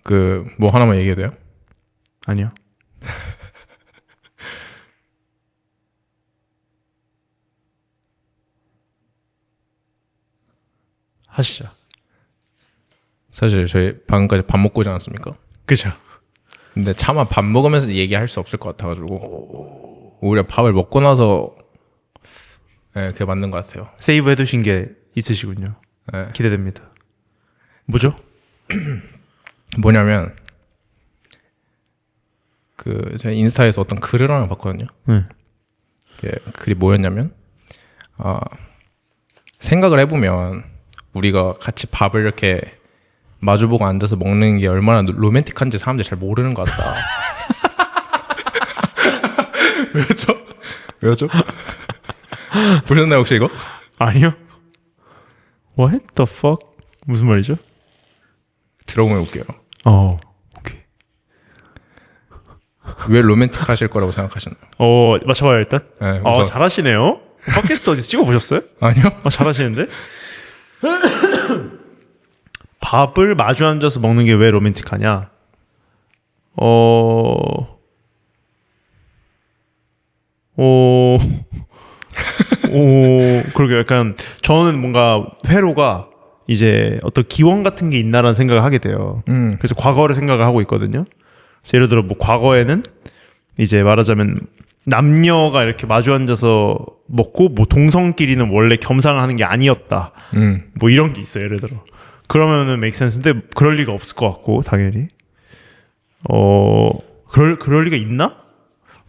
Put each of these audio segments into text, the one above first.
그 뭐 하나만 얘기해도 돼요? 아니요. 하시죠. 사실 저희 방금까지 밥 먹고 오지 않았습니까? 그죠. 근데 차마 밥 먹으면서 얘기할 수 없을 것 같아가지고 오히려 밥을 먹고 나서 그게 맞는 것 같아요. 세이브 해두신 게 있으시군요. 네. 기대됩니다. 뭐죠? 뭐냐면 그 제가 인스타에서 어떤 글을 하나 봤거든요. 글이 뭐였냐면 생각을 해보면 우리가 같이 밥을 이렇게 마주보고 앉아서 먹는 게 얼마나 로맨틱한지 사람들이 잘 모르는 것 같다. 왜죠? 왜죠? 보셨나요 혹시 이거? 아니요. What the fuck? 무슨 말이죠? 들어보면 볼게요. 오케이. 왜 로맨틱하실 거라고 생각하시나요? 맞춰봐요 일단. 네, 우선. 잘하시네요. 팟캐스트 어디서 찍어보셨어요? 아니요. 잘하시는데? 밥을 마주 앉아서 먹는 게 왜 로맨틱하냐? 그러게 약간 저는 뭔가 회로가 이제 어떤 기원 같은 게 있나라는 생각을 하게 돼요. 그래서 과거를 생각을 하고 있거든요. 그래서 예를 들어 뭐 과거에는 이제 말하자면 남녀가 이렇게 마주 앉아서 먹고 뭐 동성끼리는 원래 겸상을 하는 게 아니었다. 뭐 이런 게 있어요. 예를 들어. 그러면은 make sense인데 그럴 리가 없을 것 같고 당연히. 그럴 리가 있나?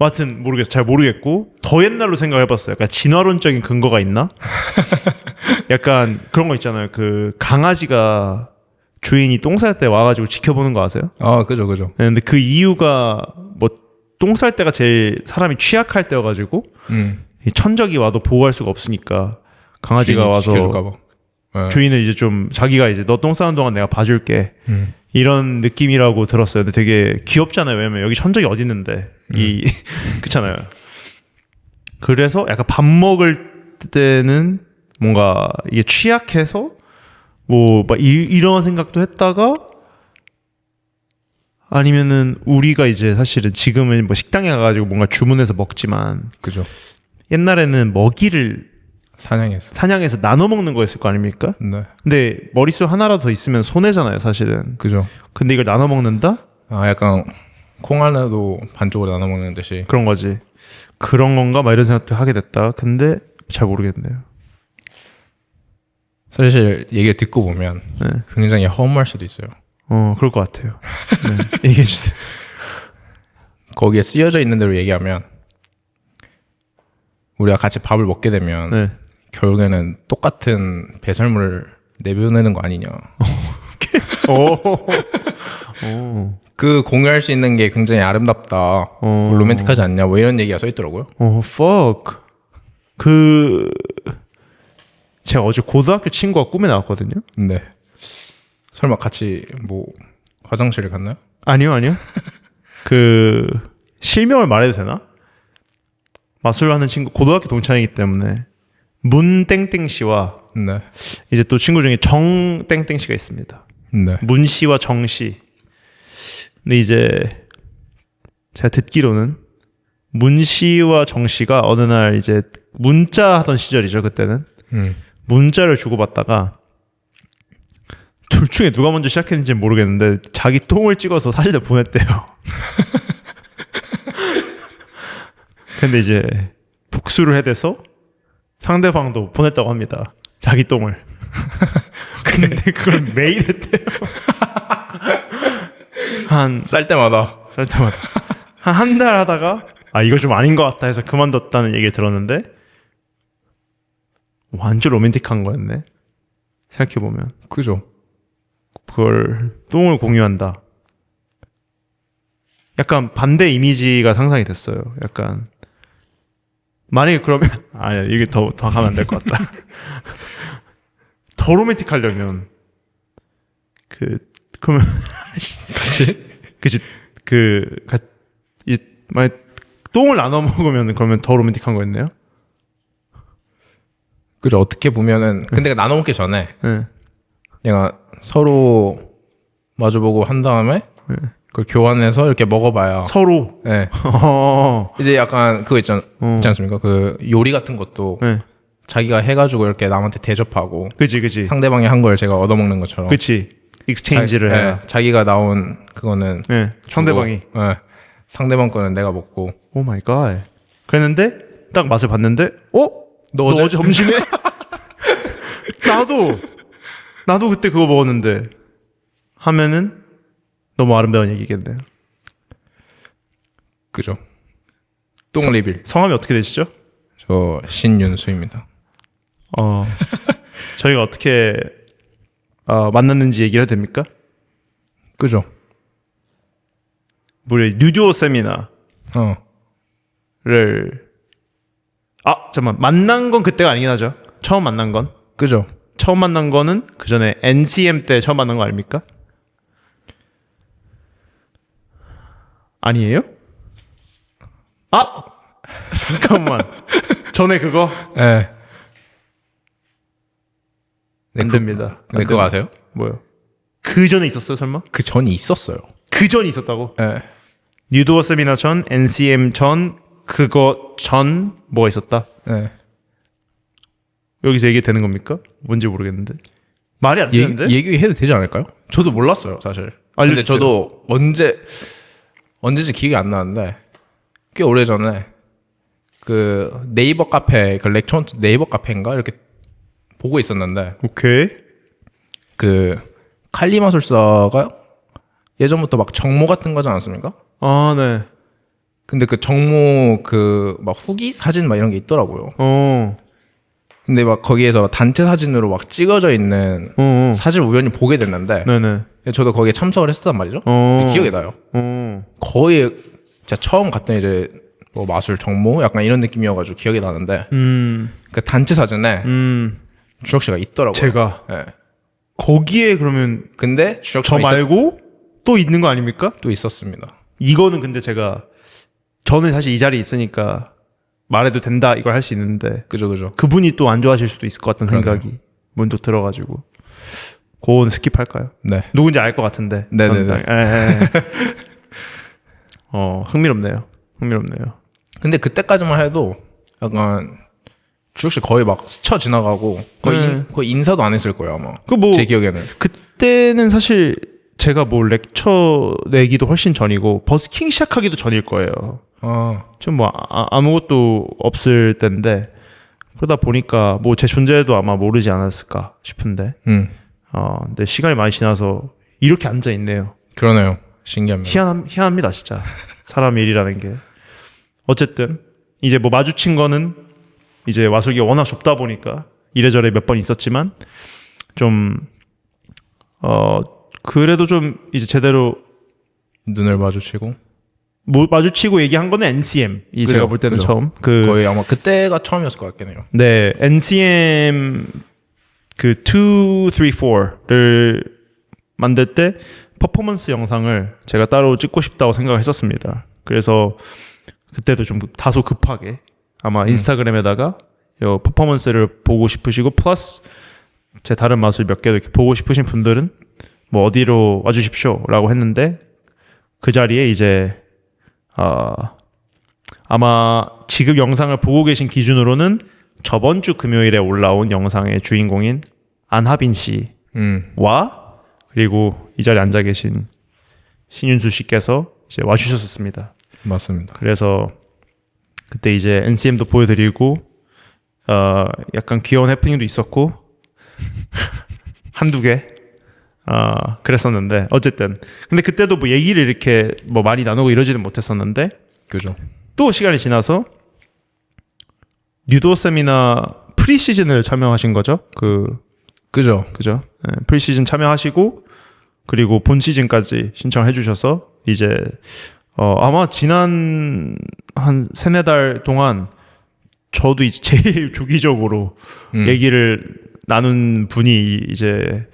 하여튼 모르겠어. 잘 모르겠고 더 옛날로 생각해봤어요. 약간 진화론적인 근거가 있나? 약간 그런 거 있잖아요. 그 강아지가 주인이 똥 쌀 때 와가지고 지켜보는 거 아세요? 그죠. 네, 근데 그 이유가 뭐 똥 쌀 때가 제일 사람이 취약할 때여가지고 이 천적이 와도 보호할 수가 없으니까 강아지가 와서 네. 주인은 이제 좀 자기가 이제 너 똥 싸는 동안 내가 봐줄게 이런 느낌이라고 들었어요. 근데 되게 귀엽잖아요. 왜냐면 여기 천적이 어디 있는데 그렇잖아요. 그래서 약간 밥 먹을 때는 뭔가 이게 취약해서 뭐 막 이런 생각도 했다가 아니면은 우리가 이제 사실은 지금은 뭐 식당에 가가지고 뭔가 주문해서 먹지만 그죠. 옛날에는 먹이를 사냥해서 나눠 먹는 거였을 거 아닙니까? 네. 근데 머릿속 하나라도 더 있으면 손해잖아요, 사실은. 그죠. 근데 이걸 나눠 먹는다? 약간 콩 하나도 반쪽으로 나눠 먹는 듯이. 그런 거지. 그런 건가? 막 이런 생각도 하게 됐다. 근데 잘 모르겠네요. 사실 얘기를 듣고 보면 굉장히 허무할 수도 있어요. 그럴 것 같아요. 네. 얘기해 주세요. 거기에 쓰여져 있는 대로 얘기하면 우리가 같이 밥을 먹게 되면 결국에는 똑같은 배설물을 내보내는 거 아니냐. 그 공유할 수 있는 게 굉장히 아름답다. 로맨틱하지 않냐. 뭐 이런 얘기가 써 있더라고요. fuck. 제가 어제 고등학교 친구가 꿈에 나왔거든요. 네. 설마 같이 뭐 화장실을 갔나요? 아니요. 실명을 말해도 되나? 마술하는 친구, 고등학교 동창이기 때문에 문땡땡 씨와 이제 또 친구 중에 정땡땡 씨가 있습니다. 문 씨와 정 씨. 근데 이제 제가 듣기로는 문 씨와 정 씨가 어느 날 이제 문자 하던 시절이죠. 그때는 문자를 주고받다가 둘 중에 누가 먼저 시작했는지는 모르겠는데 자기 똥을 찍어서 사진을 보냈대요. 근데 이제 복수를 해대서 상대방도 보냈다고 합니다. 자기 똥을. 근데 그걸 매일 했대요. 쌀 때마다 한 달 하다가 이거 좀 아닌 것 같다 해서 그만뒀다는 얘기를 들었는데 완전 로맨틱한 거였네. 생각해보면. 그죠. 그걸 똥을 공유한다. 약간 반대 이미지가 상상이 됐어요. 약간 만약에 그러면 아니야 이게 더 가면 안 될 것 같다. 더 로맨틱하려면 그러면 그치 만약 똥을 나눠 먹으면 그러면 더 로맨틱한 거였네요. 그죠. 어떻게 보면은 근데 나눠 먹기 전에 내가 서로 마주보고 한 다음에 그걸 교환해서 이렇게 먹어봐야 서로. 네. 이제 약간 그거 있지 않습니까? 그 요리 같은 것도 자기가 해가지고 이렇게 남한테 대접하고 그치. 상대방이 한 걸 제가 얻어먹는 것처럼 그치. 익스체인지를 해야. 자기가 나온 그거는 상대방이. 상대방 거는 내가 먹고. 오 마이 갓. 그랬는데 딱 맛을 봤는데 너 어제 점심에? 나도 그때 그거 먹었는데 하면은 너무 아름다운 얘기겠네요. 그죠. 똥리빌. 성함이 어떻게 되시죠? 저 신윤수입니다. 저희가 어떻게 만났는지 얘기를 해도 됩니까? 그죠. 우리 뉴듀오 세미나를 잠깐만 만난 건 그때가 아니긴 하죠. 처음 만난 건. 그죠. 처음 만난 거는 그 전에 NCM 때 처음 만난 거 아닙니까? 아니에요? 잠깐만. 전에 그거? 네. 안 됩니다. 근데 그거 아세요? 뭐요? 그 전에 있었어요, 설마? 그 전이 있었어요. 그 전이 있었다고? 네. 뉴도어 세미나 전, NCM 전, 그거 전 뭐가 있었다? 네. 여기서 얘기 되는 겁니까? 뭔지 모르겠는데. 말이 안 되는데? 얘기해도 되지 않을까요? 저도 몰랐어요, 사실. 근데 저도 언제지 기억이 안 나는데 꽤 오래 전에 그 네이버 카페 그 렉처 네이버 카페인가 이렇게 보고 있었는데 오케이. 그 칼리 마술사가 예전부터 막 정모 같은 거지 않았습니까? 네. 근데 그 정모 그 막 후기 사진 막 이런 게 있더라고요. 근데 막 거기에서 단체 사진으로 막 찍어져 있는 사진 우연히 보게 됐는데 네네. 저도 거기에 참석을 했었단 말이죠. 기억이 나요. 거의 제가 처음 갔던 이제 뭐 마술 정모 약간 이런 느낌이어가지고 기억이 나는데 그 단체 사진에 준혁 씨가 있더라고요. 제가 네. 거기에 그러면 근데 준혁 저 말고 또 있는 거 아닙니까? 또 있었습니다. 이거는 근데 저는 사실 이 자리에 있으니까 말해도 된다 이걸 할 수 있는데 그죠. 그분이 또 안 좋아하실 수도 있을 것 같은 생각이 문득 들어가지고 그건 스킵할까요? 네. 누군지 알 것 같은데. 네네네. 흥미롭네요. 근데 그때까지만 해도 약간 준혁 씨 거의 막 스쳐 지나가고 거의 인사도 안 했을 거예요 아마. 제 기억에는. 그때는 사실 제가 뭐 렉처 내기도 훨씬 전이고 버스킹 시작하기도 전일 거예요. 좀 뭐 아무것도 없을 때인데 그러다 보니까 뭐 제 존재도 아마 모르지 않았을까 싶은데. 근데 시간이 많이 지나서 이렇게 앉아 있네요. 그러네요. 신기합니다. 희한합니다 진짜. 사람 일이라는 게. 어쨌든 이제 뭐 마주친 거는 이제 마술기가 워낙 좁다 보니까 이래저래 몇 번 있었지만 좀 그래도 좀 이제 제대로 눈을 마주치고 마주치고 얘기한 거는 NCM 이 제가 볼 때는 처음 거의 아마 그때가 처음이었을 것 같긴 해요. 네, NCM 그 2, 3, 4를 만들 때 퍼포먼스 영상을 제가 따로 찍고 싶다고 생각을 했었습니다. 그래서 그때도 좀 다소 급하게 아마 인스타그램에다가 퍼포먼스를 보고 싶으시고 플러스 제 다른 마술 몇 개도 이렇게 보고 싶으신 분들은 뭐 어디로 와주십시오라고 했는데 그 자리에 이제 아마 지금 영상을 보고 계신 기준으로는 저번 주 금요일에 올라온 영상의 주인공인 안하빈 씨와 그리고 이 자리에 앉아 계신 신윤수 씨께서 이제 와주셨었습니다. 맞습니다. 그래서 그때 이제 NCM도 보여드리고 약간 귀여운 해프닝도 있었고 한두 개 그랬었는데 어쨌든 근데 그때도 뭐 얘기를 이렇게 뭐 많이 나누고 이러지는 못했었는데 그죠. 또 시간이 지나서 뉴도 세미나 프리시즌을 참여하신 거죠? 그죠? 네, 프리시즌 참여하시고 그리고 본 시즌까지 신청해 주셔서 이제 아마 지난 한 3-4달 동안 저도 이제 제일 주기적으로 얘기를 나눈 분이 이제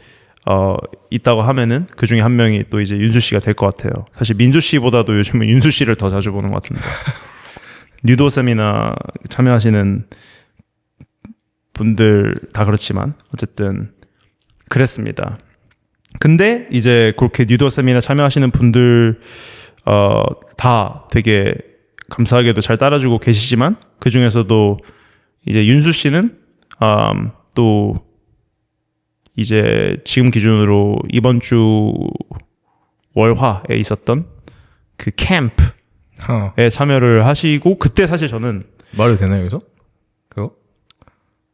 있다고 하면은 그 중에 한 명이 또 이제 윤수 씨가 될 것 같아요. 사실 민수 씨보다도 요즘은 윤수 씨를 더 자주 보는 것 같은데 뉴도 세미나 참여하시는 분들 다 그렇지만 어쨌든 그랬습니다. 근데 이제 그렇게 뉴더 세미나 참여하시는 분들 다 되게 감사하게도 잘 따라주고 계시지만 그 중에서도 이제 윤수 씨는 또 이제 지금 기준으로 이번 주 월화에 있었던 그 캠프에 참여를 하시고 그때 사실 저는 말이 되나요 여기서? 그거?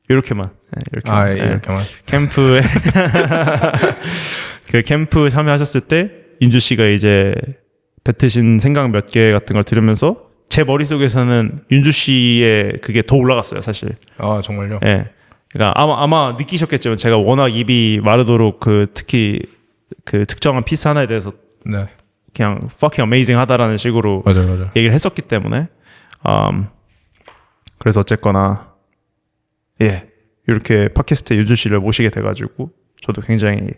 이렇게만 이렇게만 캠프에 그 캠프 참여하셨을 때 윤주 씨가 이제 뱉으신 생각 몇 개 같은 걸 들으면서 제 머릿속에서는 윤주 씨의 그게 더 올라갔어요 사실. 아 정말요? 예. 그러니까 아마 느끼셨겠지만 제가 워낙 입이 마르도록 그 특히 그 특정한 피스 하나에 대해서 네. 그냥 fucking amazing 하다라는 식으로 맞아요. 얘기를 했었기 때문에 그래서 어쨌거나 예 이렇게 팟캐스트에 윤주 씨를 모시게 돼가지고 저도 굉장히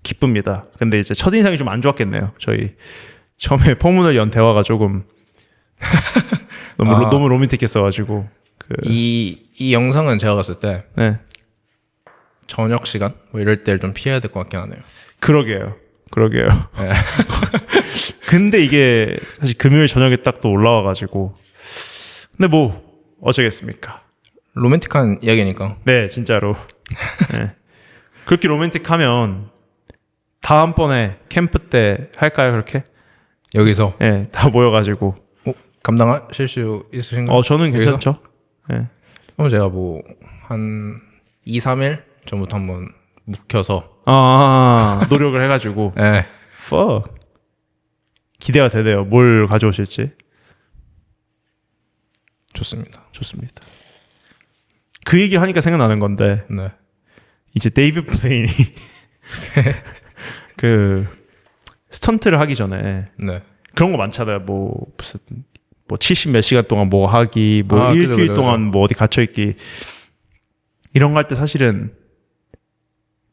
기쁩니다. 근데 이제 첫인상이 좀 안 좋았겠네요. 저희 처음에 포문을 연 대화가 조금 너무 로맨틱했어가지고 이 영상은 제가 봤을 때 네. 저녁 시간 뭐 이럴 때를 좀 피해야 될 것 같긴 하네요. 그러게요. 네. 근데 이게 사실 금요일 저녁에 딱 또 올라와가지고 근데 뭐 어쩌겠습니까. 로맨틱한 이야기니까. 네 진짜로. 네. 그렇게 로맨틱하면 다음번에 캠프 때 할까요 그렇게? 여기서 네, 다 모여가지고 감당하실 수 있으신가요? 저는 괜찮죠. 네. 그럼 제가 뭐 한 2, 3일 전부터 한번 묵혀서 노력을 해가지고 네. fuck 기대가 되네요. 뭘 가져오실지. 좋습니다. 그 얘기를 하니까 생각나는 건데 네. 이제 데이비드 블레인이 그 스턴트를 하기 전에 네. 그런 거 많잖아요. 뭐 무슨 뭐 70 몇 시간 동안 뭐 하기, 뭐 일주일 동안 뭐 어디 갇혀 있기 이런 거 할 때 사실은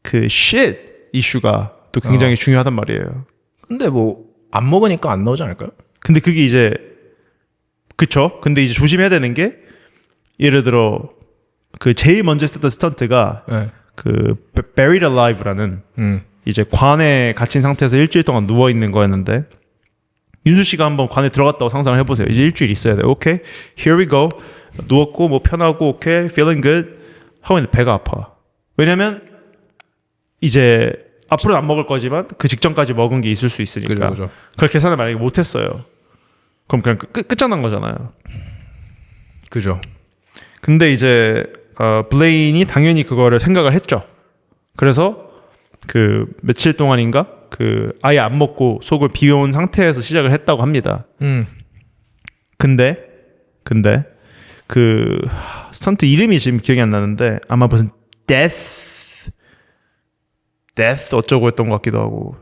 그 shit 이슈가 또 굉장히 중요하단 말이에요. 근데 뭐 안 먹으니까 안 나오지 않을까요? 근데 그게 이제 그쵸? 근데 이제 조심해야 되는 게 예를 들어 그 제일 먼저 했었던 스턴트가 네. 그 Buried Alive라는 이제 관에 갇힌 상태에서 일주일 동안 누워 있는 거였는데 윤수 씨가 한번 관에 들어갔다고 상상을 해보세요. 이제 일주일 있어야 돼요. 오케이, here we go. 누웠고 뭐 편하고 오케이, feeling good. 하고 있는데 배가 아파. 왜냐면 이제 앞으로는 안 먹을 거지만 그 직전까지 먹은 게 있을 수 있으니까. 그죠. 그걸 계산을 만약에 못했어요. 그럼 그냥 끝장난 거잖아요. 그죠. 근데 이제 블레인이 당연히 그거를 생각을 했죠. 그래서 그 며칠 동안인가 그 아예 안 먹고 속을 비워온 상태에서 시작을 했다고 합니다. 근데 그 스턴트 이름이 지금 기억이 안 나는데 아마 무슨 death 어쩌고 했던 것 같기도 하고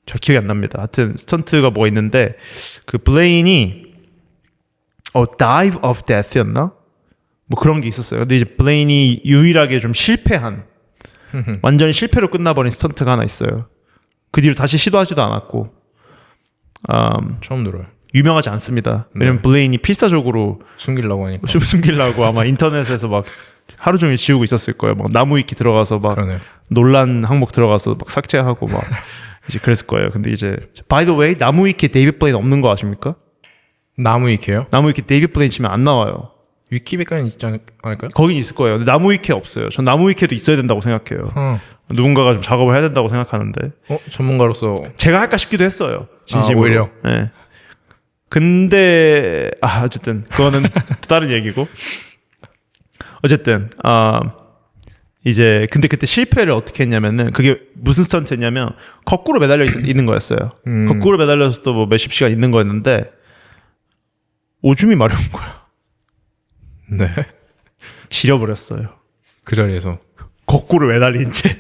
잘 기억이 안 납니다. 하여튼 스턴트가 뭐가 있는데 그 블레인이 dive of death였나? 뭐 그런 게 있었어요. 근데 이제 블레인이 유일하게 좀 실패한 완전히 실패로 끝나버린 스턴트가 하나 있어요. 그 뒤로 다시 시도하지도 않았고 처음 들어요. 유명하지 않습니다. 왜냐면 블레인이 필사적으로 숨기려고 하니까. 숨기려고 아마 인터넷에서 막 하루 종일 지우고 있었을 거예요. 막 나무 위키 들어가서 막 그러네요. 논란 항목 들어가서 막 삭제하고 막 이제 그랬을 거예요. 근데 이제 by the way 나무 위키에 데이비드 블레인 없는 거 아십니까? 나무 위키요? 나무 위키 데이비드 블레인 치면 안 나와요. 위키백과는 있지 않을까요? 거긴 있을 거예요. 근데 나무 위키에 없어요. 전 나무 위키에도 있어야 된다고 생각해요. 누군가가 좀 작업을 해야 된다고 생각하는데. 전문가로서 제가 할까 싶기도 했어요. 진심으로. 오히려. 네. 근데 어쨌든 그거는 또 다른 얘기고. 어쨌든 이제 근데 그때 실패를 어떻게 했냐면은 그게 무슨 스턴트였냐면 거꾸로 매달려 있는 거였어요. 거꾸로 매달려서 또 뭐 몇십 시간 있는 거였는데 오줌이 마려운 거야. 네. 지려버렸어요. 그 자리에서 거꾸로 매달린 채.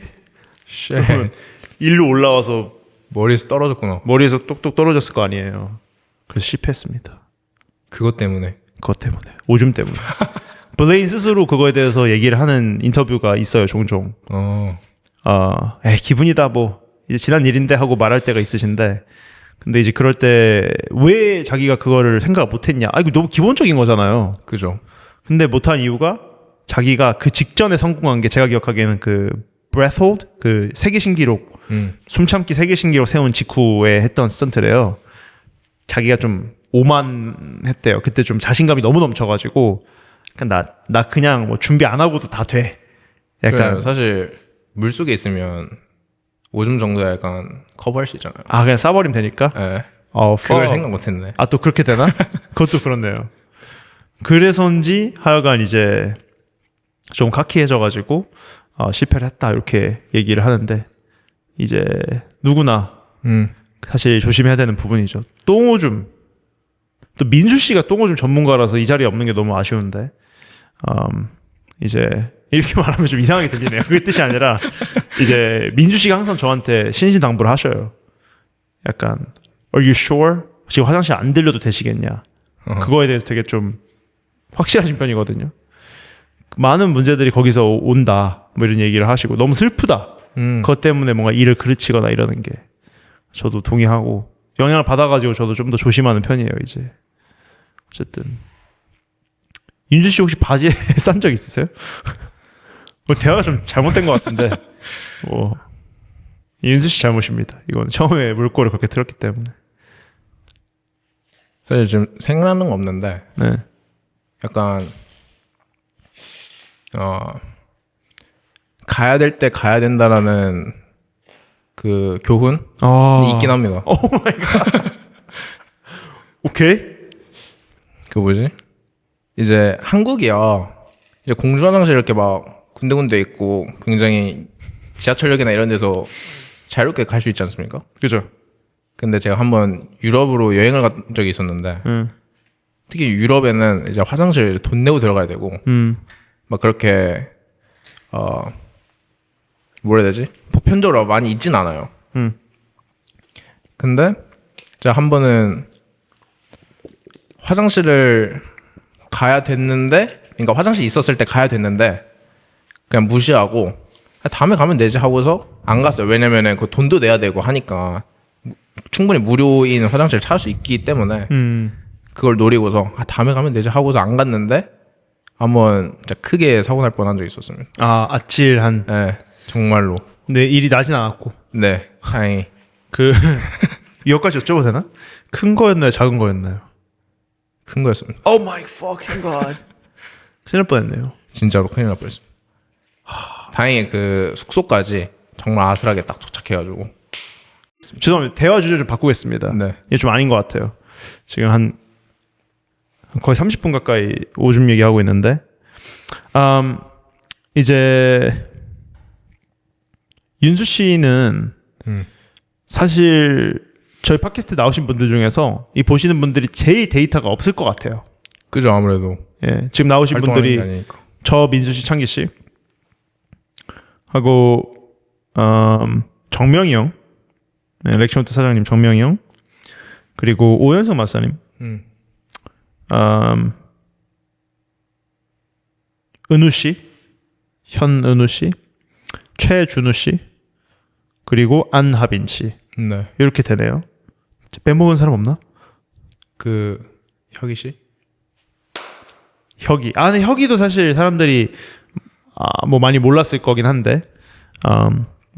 그러면 일로 올라와서 머리에서 떨어졌구나. 머리에서 똑똑 떨어졌을 거 아니에요. 그래서 실패했습니다. 그것 때문에. 오줌 때문에. 블레인 스스로 그거에 대해서 얘기를 하는 인터뷰가 있어요, 종종. 기분이다 뭐 이제 지난 일인데 하고 말할 때가 있으신데, 근데 이제 그럴 때 왜 자기가 그거를 생각을 못했냐? 이거 너무 기본적인 거잖아요. 그죠. 근데 못한 이유가 자기가 그 직전에 성공한 게 제가 기억하기에는 그 breath hold 그 세계 신기록 숨참기 세계 신기록 세운 직후에 했던 스턴트래요. 자기가 좀 오만했대요. 그때 좀 자신감이 너무 넘쳐가지고 나 그냥 뭐 준비 안 하고도 다 돼. 약간 그래요. 사실 물 속에 있으면 오줌 정도야 약간 커버할 수 있잖아요. 아 그냥 싸버리면 되니까. 네. 그걸 그걸 생각 못했네. 아 또 그렇게 되나? 그것도 그렇네요. 그래서인지 하여간 이제 좀 카키해져가지고 실패를 했다 이렇게 얘기를 하는데 이제 누구나 사실 조심해야 되는 부분이죠. 똥오줌. 또 민수 씨가 똥오줌 전문가라서 이 자리에 없는 게 너무 아쉬운데 이제 이렇게 말하면 좀 이상하게 들리네요. 그게 뜻이 아니라 이제 민수 씨가 항상 저한테 신신당부를 하셔요. 약간 Are you sure? 지금 화장실 안 들려도 되시겠냐? 그거에 대해서 되게 좀 확실하신 편이거든요. 많은 문제들이 거기서 온다 뭐 이런 얘기를 하시고 너무 슬프다. 그것 때문에 뭔가 일을 그르치거나 이러는 게 저도 동의하고 영향을 받아가지고 저도 좀 더 조심하는 편이에요. 이제 어쨌든 윤주 씨 혹시 바지에 싼 적 있으세요? 뭐 대화가 좀 잘못된 것 같은데 뭐 윤수 씨 잘못입니다. 이건 처음에 물꼬를 그렇게 틀었기 때문에. 사실 지금 생각나는 건 없는데 네. 약간 가야 될 때 가야 된다라는 그 교훈이 있긴 합니다. 오 마이 갓. 오케이. 그 뭐지? 이제 한국이야. 이제 공중 화장실 이렇게 막 군데군데 있고 굉장히 지하철역이나 이런 데서 자유롭게 갈 수 있지 않습니까? 그죠. 근데 제가 한번 유럽으로 여행을 간 적이 있었는데 특히 유럽에는 이제 화장실 돈 내고 들어가야 되고 막 그렇게 뭐라 해야 되지? 보편적으로 많이 있진 않아요. 근데 제가 한 번은 화장실을 가야 됐는데, 그러니까 화장실 있었을 때 가야 됐는데 그냥 무시하고 다음에 가면 되지 하고서 안 갔어요. 왜냐면은 그 돈도 내야 되고 하니까 충분히 무료인 화장실 찾을 수 있기 때문에 그걸 노리고서 다음에 가면 되지 하고서 안 갔는데 한번 진짜 크게 사고 날 뻔한 적이 있었습니다. 아찔한. 네, 정말로. 네, 일이 나진 않았고. 네, 다행히. 이거까지 여쭤봐도 되나? 큰 거였나요? 작은 거였나요? 큰 거였습니다. Oh my fucking god. 큰일 날 뻔했네요. 진짜로 큰일 날 뻔했습니다. 다행히 그 숙소까지 정말 아슬하게 딱 도착해가지고. 죄송합니다. 대화 주제 좀 바꾸겠습니다. 네. 이게 좀 아닌 것 같아요. 지금 한 거의 30분 가까이 오줌 얘기하고 있는데 이제 윤수 씨는 사실 저희 팟캐스트 나오신 분들 중에서 이 보시는 분들이 제일 데이터가 없을 것 같아요. 그죠, 아무래도. 예, 지금 나오신 분들이 저 민수 씨, 창기 씨 하고 정명이 형, 네, 렉션트 사장님 정명이 형, 그리고 오현석 마사님, 은우 씨, 현은우 씨, 최준우 씨, 그리고 안하빈 씨. 네. 이렇게 되네요. 빼먹은 사람 없나? 그 혁이 씨? 혁이. 근데 혁이도 사실 사람들이 뭐 많이 몰랐을 거긴 한데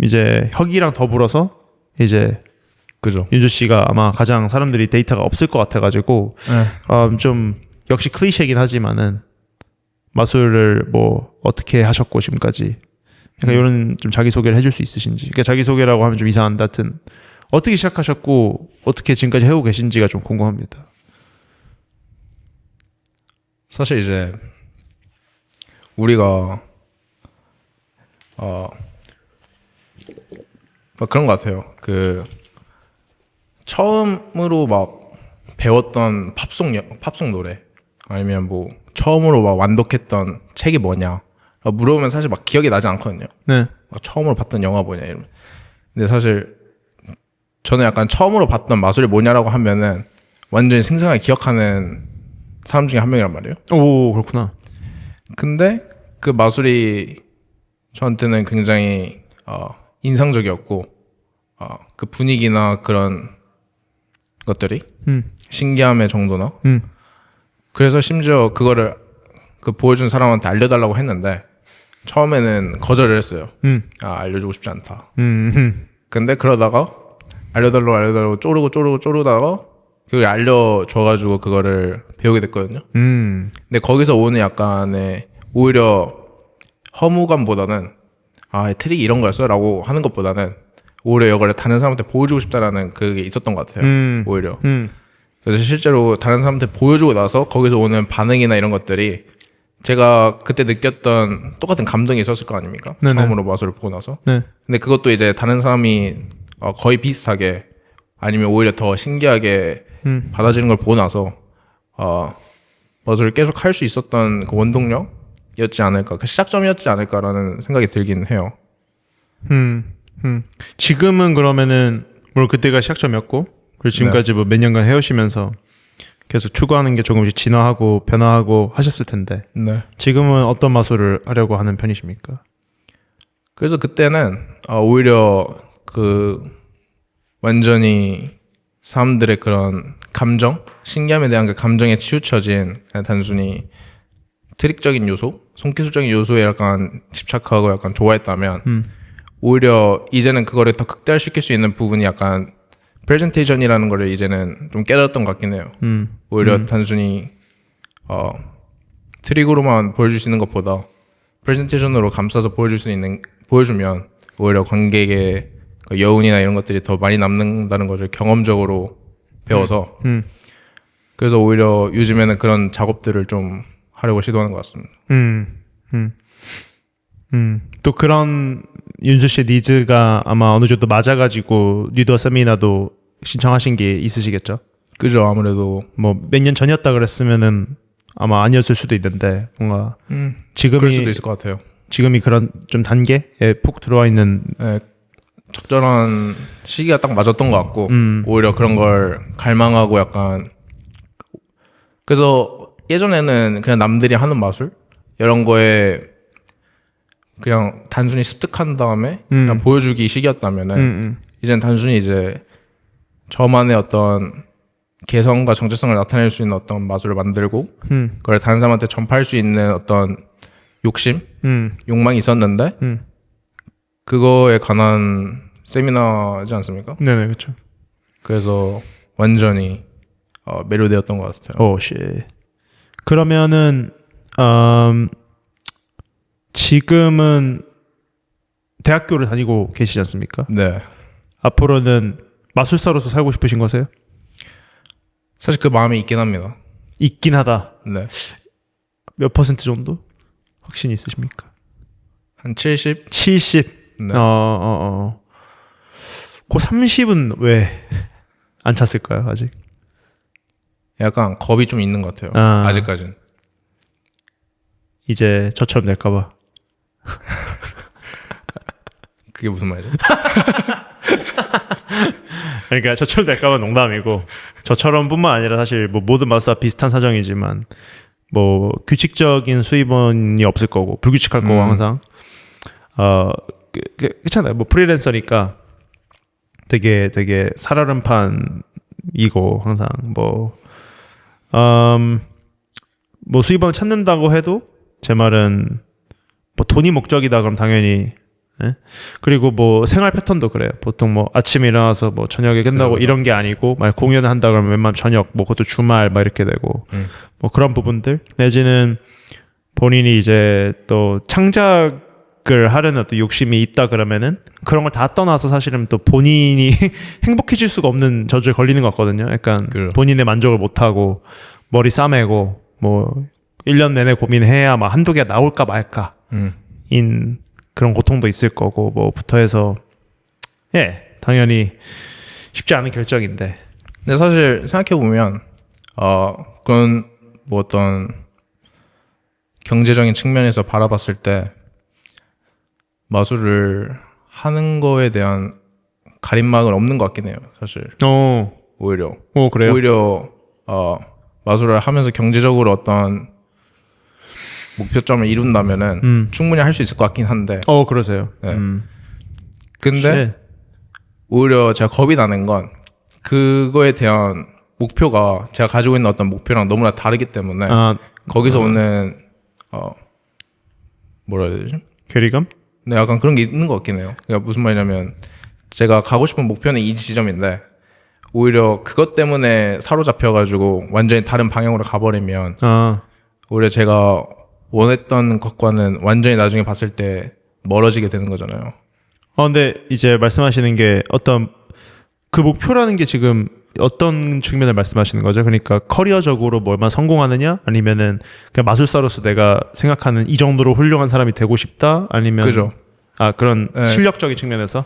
이제 혁이랑 더불어서 이제 그죠. 윤주 씨가 아마 가장 사람들이 데이터가 없을 것 같아가지고 좀 역시 클리셰긴 하지만은 마술을 뭐 어떻게 하셨고 지금까지 약간 이런 좀 자기 소개를 해줄 수 있으신지. 그러니까 자기 소개라고 하면 좀 이상한데 하여튼 어떻게 시작하셨고 어떻게 지금까지 해오고 계신지가 좀 궁금합니다. 사실 이제 우리가 막 그런 것 같아요. 그 처음으로 막 배웠던 팝송 노래 아니면 뭐 처음으로 막 완독했던 책이 뭐냐 물어보면 사실 막 기억이 나지 않거든요. 네. 막 처음으로 봤던 영화 뭐냐 이러면. 근데 사실 저는 약간 처음으로 봤던 마술이 뭐냐라고 하면은 완전히 생생하게 기억하는 사람 중에 한 명이란 말이에요. 오, 그렇구나. 근데 그 마술이 저한테는 굉장히 인상적이었고 그 분위기나 그런 것들이 신기함의 정도나 그래서 심지어 그거를 그 보여준 사람한테 알려달라고 했는데 처음에는 거절을 했어요. 알려주고 싶지 않다. 근데 그러다가 알려달라고 쪼르다가 그걸 알려줘가지고 그거를 배우게 됐거든요. 근데 거기서 오는 약간의 오히려 허무감보다는 트릭이 이런 거였어라고 하는 것보다는 오히려 이걸 다른 사람한테 보여주고 싶다라는 그게 있었던 것 같아요. 오히려. 그래서 실제로 다른 사람한테 보여주고 나서 거기서 오는 반응이나 이런 것들이 제가 그때 느꼈던 똑같은 감동이 있었을 거 아닙니까? 네네. 처음으로 마술을 보고 나서. 네. 근데 그것도 이제 다른 사람이 거의 비슷하게 아니면 오히려 더 신기하게 받아들이는 걸 보고 나서 마술을 계속 할 수 있었던 그 원동력이었지 않을까, 그 시작점이었지 않을까라는 생각이 들긴 해요. 지금은 그러면은 물론 그때가 시작점이었고 그리고 지금까지 뭐 몇 년간 해오시면서 계속 추구하는 게 조금씩 진화하고 변화하고 하셨을 텐데 지금은 어떤 마술을 하려고 하는 편이십니까? 그래서 그때는 오히려 그 완전히 사람들의 그런 감정, 신기함에 대한 그 감정에 치우쳐진 그냥 단순히 트릭적인 요소, 손기술적인 요소에 약간 집착하고 약간 좋아했다면 오히려 이제는 그거를 더 극대화시킬 수 있는 부분이 약간 프레젠테이션이라는 거를 이제는 좀 깨달았던 것 같긴 해요. 오히려 단순히 트릭으로만 보여줄 수 있는 것보다 프레젠테이션으로 감싸서 보여주면 오히려 관객의 그 여운이나 이런 것들이 더 많이 남는다는 것을 경험적으로 배워서 그래서 오히려 요즘에는 그런 작업들을 좀 하려고 시도하는 것 같습니다. 또 그런 윤수 씨의 니즈가 아마 어느 정도 맞아가지고 리더 세미나도 신청하신 게 있으시겠죠? 그죠. 아무래도 뭐 몇 년 전이었다 그랬으면은 아마 아니었을 수도 있는데 뭔가 지금이 그럴 수도 있을 것 같아요. 지금이 그런 좀 단계에 푹 들어와 있는 적절한 시기가 딱 맞았던 것 같고 오히려 그런 걸 갈망하고 약간 그래서 예전에는 그냥 남들이 하는 마술 이런 거에 그냥 단순히 습득한 다음에 그냥 보여주기 식이었다면은 이제는 단순히 이제 저만의 어떤 개성과 정체성을 나타낼 수 있는 어떤 마술을 만들고 그걸 다른 사람한테 전파할 수 있는 어떤 욕심, 욕망이 있었는데 그거에 관한 세미나지 않습니까? 네네, 그렇죠. 그래서 완전히 매료되었던 것 같아요. 오, 씨. 그러면은 지금은 대학교를 다니고 계시지 않습니까? 네. 앞으로는 마술사로서 살고 싶으신 거세요? 사실 그 마음이 있긴 합니다. 있긴 하다. 네. 몇 퍼센트 정도? 확신이 있으십니까? 한 70? 70. 네. 그 30은 왜 안 찼을까요, 아직? 약간 겁이 좀 있는 것 같아요. 아직까지는. 이제 저처럼 될까봐. 그게 무슨 말이죠? 그러니까 저처럼 될까봐 농담이고 저처럼뿐만 아니라 사실 뭐 모든 마술사 비슷한 사정이지만 뭐 규칙적인 수입원이 없을 거고 불규칙할 거고 항상 그렇잖아요. 뭐 프리랜서니까 되게 살얼음판이고 항상 뭐 수입원을 찾는다고 해도 제 말은 뭐 돈이 목적이다 그럼 당연히 그리고 뭐 생활 패턴도 그래요. 보통 뭐 아침에 일어나서 뭐 저녁에 끝나고 그렇죠. 이런 게 아니고 만약 공연을 한다 그러면 웬만하면 저녁 뭐 그것도 주말 막 이렇게 되고 뭐 그런 부분들 내지는 본인이 이제 또 창작을 하려는 어떤 욕심이 있다 그러면은 그런 걸 다 떠나서 사실은 또 본인이 행복해질 수가 없는 저주에 걸리는 것 같거든요. 약간 본인의 만족을 못하고 머리 싸매고 뭐 1년 내내 고민해야 막 한두 개가 나올까 말까 인 그런 고통도 있을 거고 뭐부터 해서 당연히 쉽지 않은 결정인데 근데 사실 생각해보면 그런 뭐 어떤 경제적인 측면에서 바라봤을 때 마술을 하는 거에 대한 가림막은 없는 것 같긴 해요. 사실 오히려 그래요? 오히려 마술을 하면서 경제적으로 어떤 목표점을 이룬다면은 충분히 할 수 있을 것 같긴 한데. 그러세요. 네. 근데 오히려 제가 겁이 나는 건 그거에 대한 목표가 제가 가지고 있는 어떤 목표랑 너무나 다르기 때문에 거기서 오는 뭐라 해야 되지? 괴리감? 네, 약간 그런 게 있는 것 같긴 해요. 그러니까 무슨 말이냐면 제가 가고 싶은 목표는 이 지점인데 오히려 그것 때문에 사로잡혀가지고 완전히 다른 방향으로 가버리면 오히려 제가 원했던 것과는 완전히 나중에 봤을 때 멀어지게 되는 거잖아요. 근데 이제 말씀하시는 게 어떤 그 목표라는 게 지금 어떤 측면을 말씀하시는 거죠? 그러니까 커리어적으로 뭐만 성공하느냐, 아니면은 그냥 마술사로서 내가 생각하는 이 정도로 훌륭한 사람이 되고 싶다, 아니면 그죠. 그런 네. 실력적인 측면에서.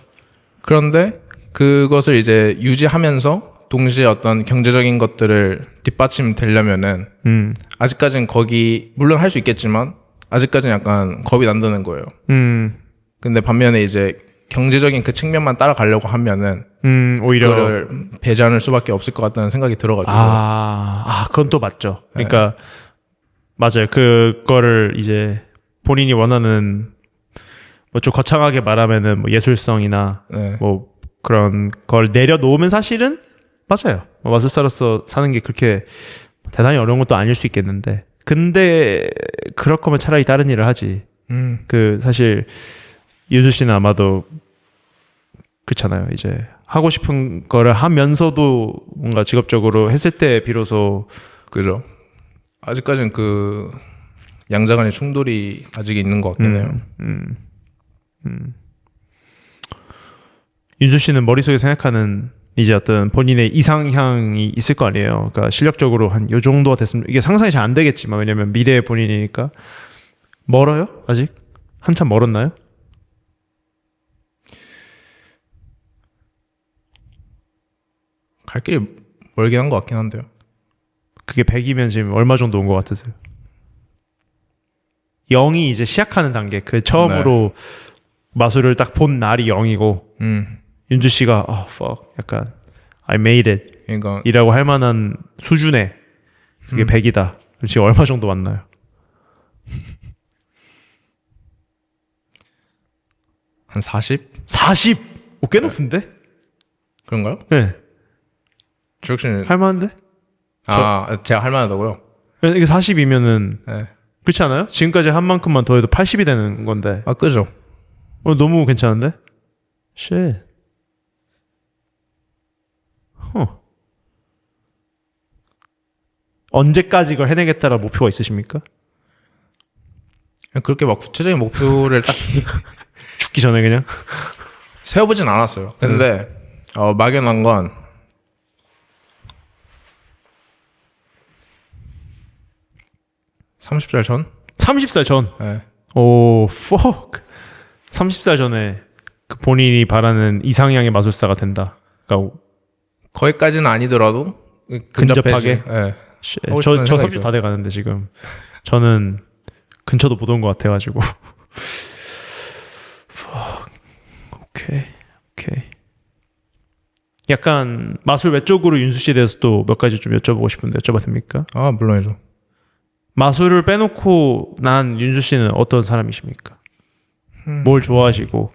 그런데 그것을 이제 유지하면서 동시에 어떤 경제적인 것들을 뒷받침되려면은 아직까지는 거기 물론 할 수 있겠지만 아직까지는 약간 겁이 난다는 거예요. 근데 반면에 이제 경제적인 그 측면만 따라가려고 하면은 오히려 그거를 배제할 수밖에 없을 것 같다는 생각이 들어가지고 그건 또 맞죠. 그러니까 맞아요. 그거를 이제 본인이 원하는 뭐 좀 거창하게 말하면은 뭐 예술성이나 뭐 그런 걸 내려놓으면 사실은 맞아요. 마술사로서 사는 게 그렇게 대단히 어려운 것도 아닐 수 있겠는데, 근데 그럴 거면 차라리 다른 일을 하지. 그 사실 윤수 씨는 아마도 그렇잖아요. 이제 하고 싶은 거를 하면서도 뭔가 직업적으로 했을 때 비로소 그죠. 아직까지는 그 양자 간의 충돌이 아직 있는 것 같긴 해요. 윤수 씨는 머릿속에 생각하는 이제 어떤 본인의 이상향이 있을 거 아니에요. 그러니까 실력적으로 한 요 정도가 됐으면, 이게 상상이 잘 안 되겠지만 왜냐면 미래의 본인이니까. 멀어요? 아직? 한참 멀었나요? 갈 길이 멀긴 한 것 같긴 한데요. 그게 100이면 지금 얼마 정도 온 것 같으세요? 0이 이제 시작하는 단계, 그 처음으로 마술을 딱 본 날이 0이고 윤주 씨가 fuck, 약간 I made it 그러니까 이라고 할 만한 수준의 그게 100이다. 지금 얼마 정도 왔나요? 한 40? 40! 꽤 높은데? 그런가요? 네. 주혁씨는 할 만한데? 제가 할 만하다고요? 이게 40이면은 네. 그렇지 않아요? 지금까지 한 만큼만 더 해도 80이 되는 건데. 그죠. 너무 괜찮은데? shit. 언제까지 이걸 해내겠다라는 목표가 있으십니까? 그렇게 막 구체적인 목표를 딱 죽기 전에 그냥? 세워보진 않았어요. 근데 막연한 건 30살 전? 30살 전? 네. 오, fuck. 30살 전에 그 본인이 바라는 이상향의 마술사가 된다. 그러니까 거기까지는 아니더라도 근접하게? 네. 저 30 다 돼가는데 지금 저는 근처도 못 온 것 같아가지고. 오케이. 약간 마술 외적으로 윤수 씨에 대해서 또 몇 가지 좀 여쭤보고 싶은데 여쭤봐도 됩니까? 물론이죠. 마술을 빼놓고 난 윤수 씨는 어떤 사람이십니까? 뭘 좋아하시고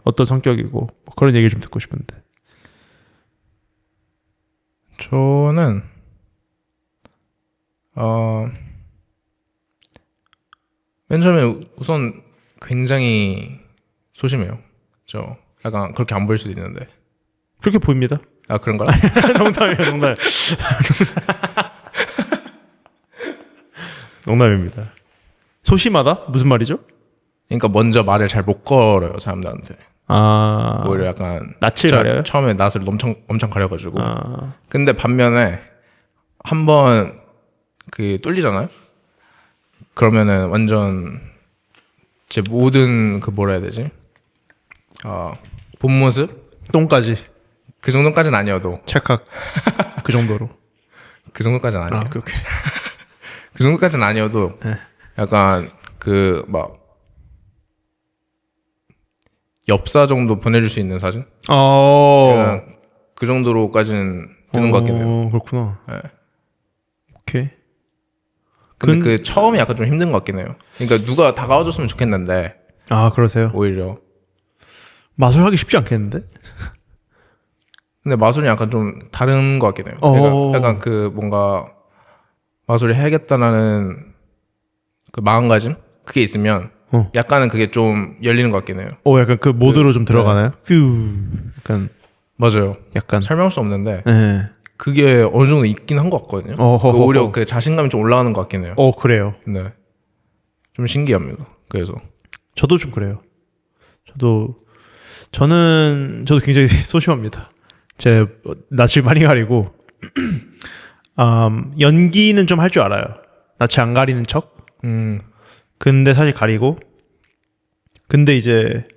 어떤 성격이고 뭐 그런 얘기 좀 듣고 싶은데. 저는 맨 처음에 우선 굉장히 소심해요. 저 약간 그렇게 안 보일 수도 있는데. 그렇게 보입니다. 그런가요? 농담이에요, 농담. 농담입니다. 소심하다? 무슨 말이죠? 그러니까 먼저 말을 잘 못 걸어요, 사람들한테. 오히려 약간 낯을 가려요? 처음에 낯을 엄청 가려가지고. 근데 반면에 한번 그 뚫리잖아요. 그러면은 완전 제 모든 그 뭐라 해야 되지? 본 모습? 똥까지. 그 정도까지는 아니어도. 찰칵. 그 정도로. 그 정도까지는 아니에요. 그렇게. 그 정도까지는 아니어도 약간 그 막 엽사 정도 보내줄 수 있는 사진? 약간 그 정도로까지는 되는 것 같긴 해요. 그렇구나. 네. 오케이. 근데 그 처음이 약간 좀 힘든 것 같긴 해요. 그러니까 누가 다가와줬으면 좋겠는데. 그러세요? 오히려. 마술하기 쉽지 않겠는데? 근데 마술이 약간 좀 다른 것 같긴 해요. 그러니까 약간 그 뭔가 마술을 해야겠다라는 그 마음가짐? 그게 있으면 약간은 그게 좀 열리는 것 같긴 해요. 약간 그 모드로 좀 들어가나요? 퓨. 약간 맞아요. 약간 설명할 수 없는데 네. 그게 어느 정도 있긴 한 것 같거든요. 오히려 그 자신감이 좀 올라가는 것 같긴 해요. 그래요. 네. 좀 신기합니다. 그래서 저도 좀 그래요. 저도 굉장히 소심합니다. 제 낯을 많이 가리고 연기는 좀 할 줄 알아요. 낯을 안 가리는 척. 근데 사실 가리고. 근데 이제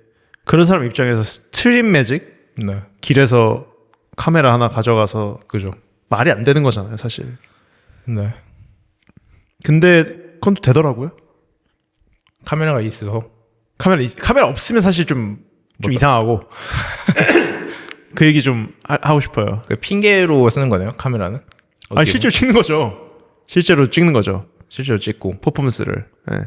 그런 사람 입장에서 스트림 매직 네. 길에서 카메라 하나 가져가서 그죠. 말이 안 되는 거잖아요, 사실. 네. 근데 그건 또 되더라고요. 카메라가 있어서 카메라 없으면 사실 좀 이상하고. 그 얘기 좀 하고 싶어요. 그 핑계로 쓰는 거네요, 카메라는. 실제로 찍는 거죠. 실제로 찍는 거죠. 실제로 찍고 퍼포먼스를. 네.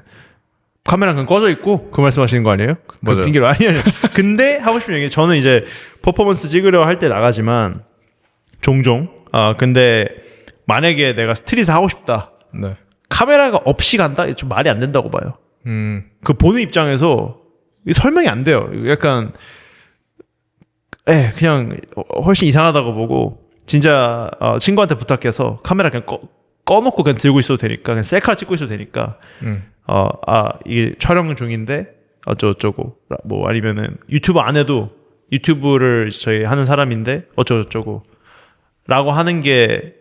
카메라는 꺼져 있고 그 말씀하시는 거 아니에요? 맞아요. 그 핑계로 아니에요. 근데 하고 싶은 얘기, 저는 이제 퍼포먼스 찍으려 할 때 나가지만 종종. 근데 만약에 내가 스트릿을 하고 싶다. 네. 카메라가 없이 간다? 좀 말이 안 된다고 봐요. 그 보는 입장에서 설명이 안 돼요. 약간 그냥 훨씬 이상하다고 보고, 진짜 친구한테 부탁해서 카메라 그냥 꺼놓고 그냥 들고 있어도 되니까, 그냥 셀카 찍고 있어도 되니까 이게 촬영 중인데 어쩌고저쩌고, 뭐 아니면은 유튜브 안 해도 유튜브를 저희 하는 사람인데 어쩌고저쩌고 라고 하는 게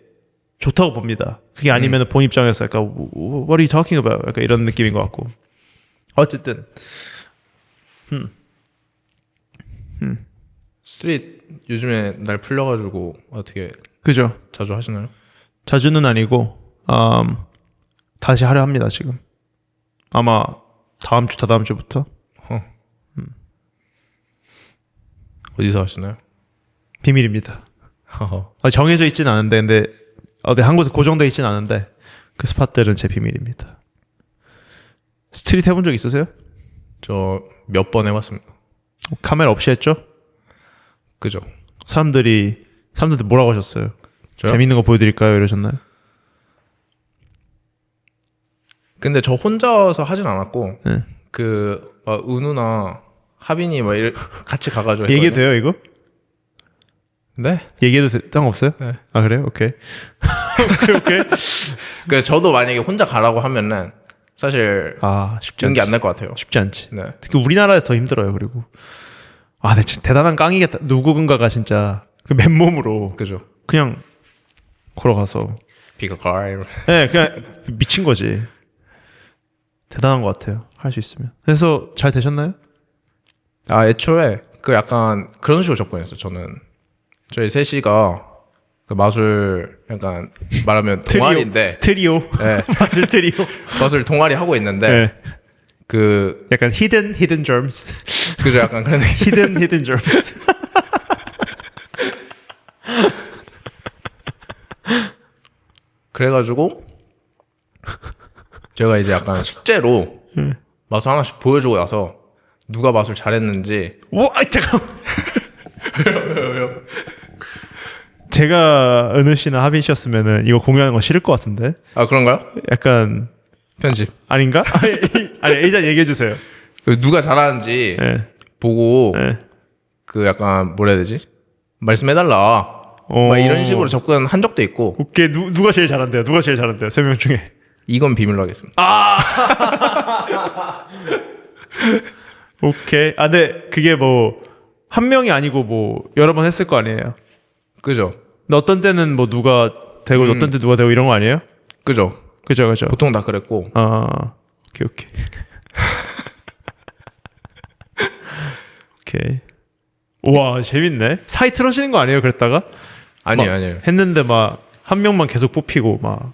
좋다고 봅니다. 그게 아니면은 본 입장에서 약간 What are you talking about? 약간 이런 느낌인 것 같고. 어쨌든 스트릿 요즘에 날 풀려가지고 어떻게 그죠? 자주 하시나요? 자주는 아니고 다시 하려 합니다. 지금 아마 다음 주부터. 어디서 하시나요? 비밀입니다. 정해져 있지는 않은데, 근데 어디 한 곳에 고정돼 있지는 않은데 그 스팟들은 제 비밀입니다. 스트릿 해본 적 있으세요? 저 몇 번 해봤습니다. 카메라 없이 했죠? 그죠. 사람들이 뭐라고 하셨어요? 저요? 재밌는 거 보여드릴까요? 이러셨나요? 근데 저 혼자서 하진 않았고 네. 그 은우나 하빈이 같이 가가지고 얘기해도 돼요 이거? 네? 얘기해도 상관없어요? 네. 그래요? 오케이. 오케이. 그 저도 만약에 혼자 가라고 하면은 사실 쉽지 연기 않지. 안 날 것 같아요. 쉽지 않지. 네. 특히 우리나라에서 더 힘들어요. 그리고 네, 진짜 대단한 깡이겠다. 누군가가 진짜 그 맨몸으로 그죠. 그냥 걸어가서 비가 가. 네, 그냥 미친 거지. 대단한 것 같아요. 할 수 있으면. 그래서 잘 되셨나요? 애초에 그 약간 그런 식으로 접근했어요. 저는 저희 셋이가 그 마술 약간 말하면 동아리인데 트리오. 네. 마술 트리오. 마술 동아리 하고 있는데 네. 그 약간 hidden germs. 그죠. 약간 그런 hidden germs. 그래가지고 제가 이제 약간 숙제로 마술 하나씩 보여주고 나서 누가 마술 잘했는지. 잠깐. 왜요? 제가 은우 씨나 하빈 씨였으면은 이거 공유하는 거 싫을 것 같은데. 그런가요? 약간 편집 아닌가? 아니 일단 얘기해 주세요. 누가 잘하는지 보고 그 약간 뭐라 해야 되지? 말씀해달라. 막 이런 식으로 접근한 적도 있고. 오케이. 누가 제일 잘한대요? 누가 제일 잘한대요? 3명 중에. 이건 비밀로 하겠습니다. 오케이. 근데 그게 뭐 한 명이 아니고 뭐 여러 번 했을 거 아니에요? 그죠. 근데 어떤 때는 뭐 누가 되고 어떤 때 누가 되고 이런 거 아니에요? 그죠. 보통 다 그랬고. 오케이. 오케이. 와, 재밌네. 사이 틀어지는 거 아니에요? 그랬다가? 아니에요. 했는데 막 한 명만 계속 뽑히고 막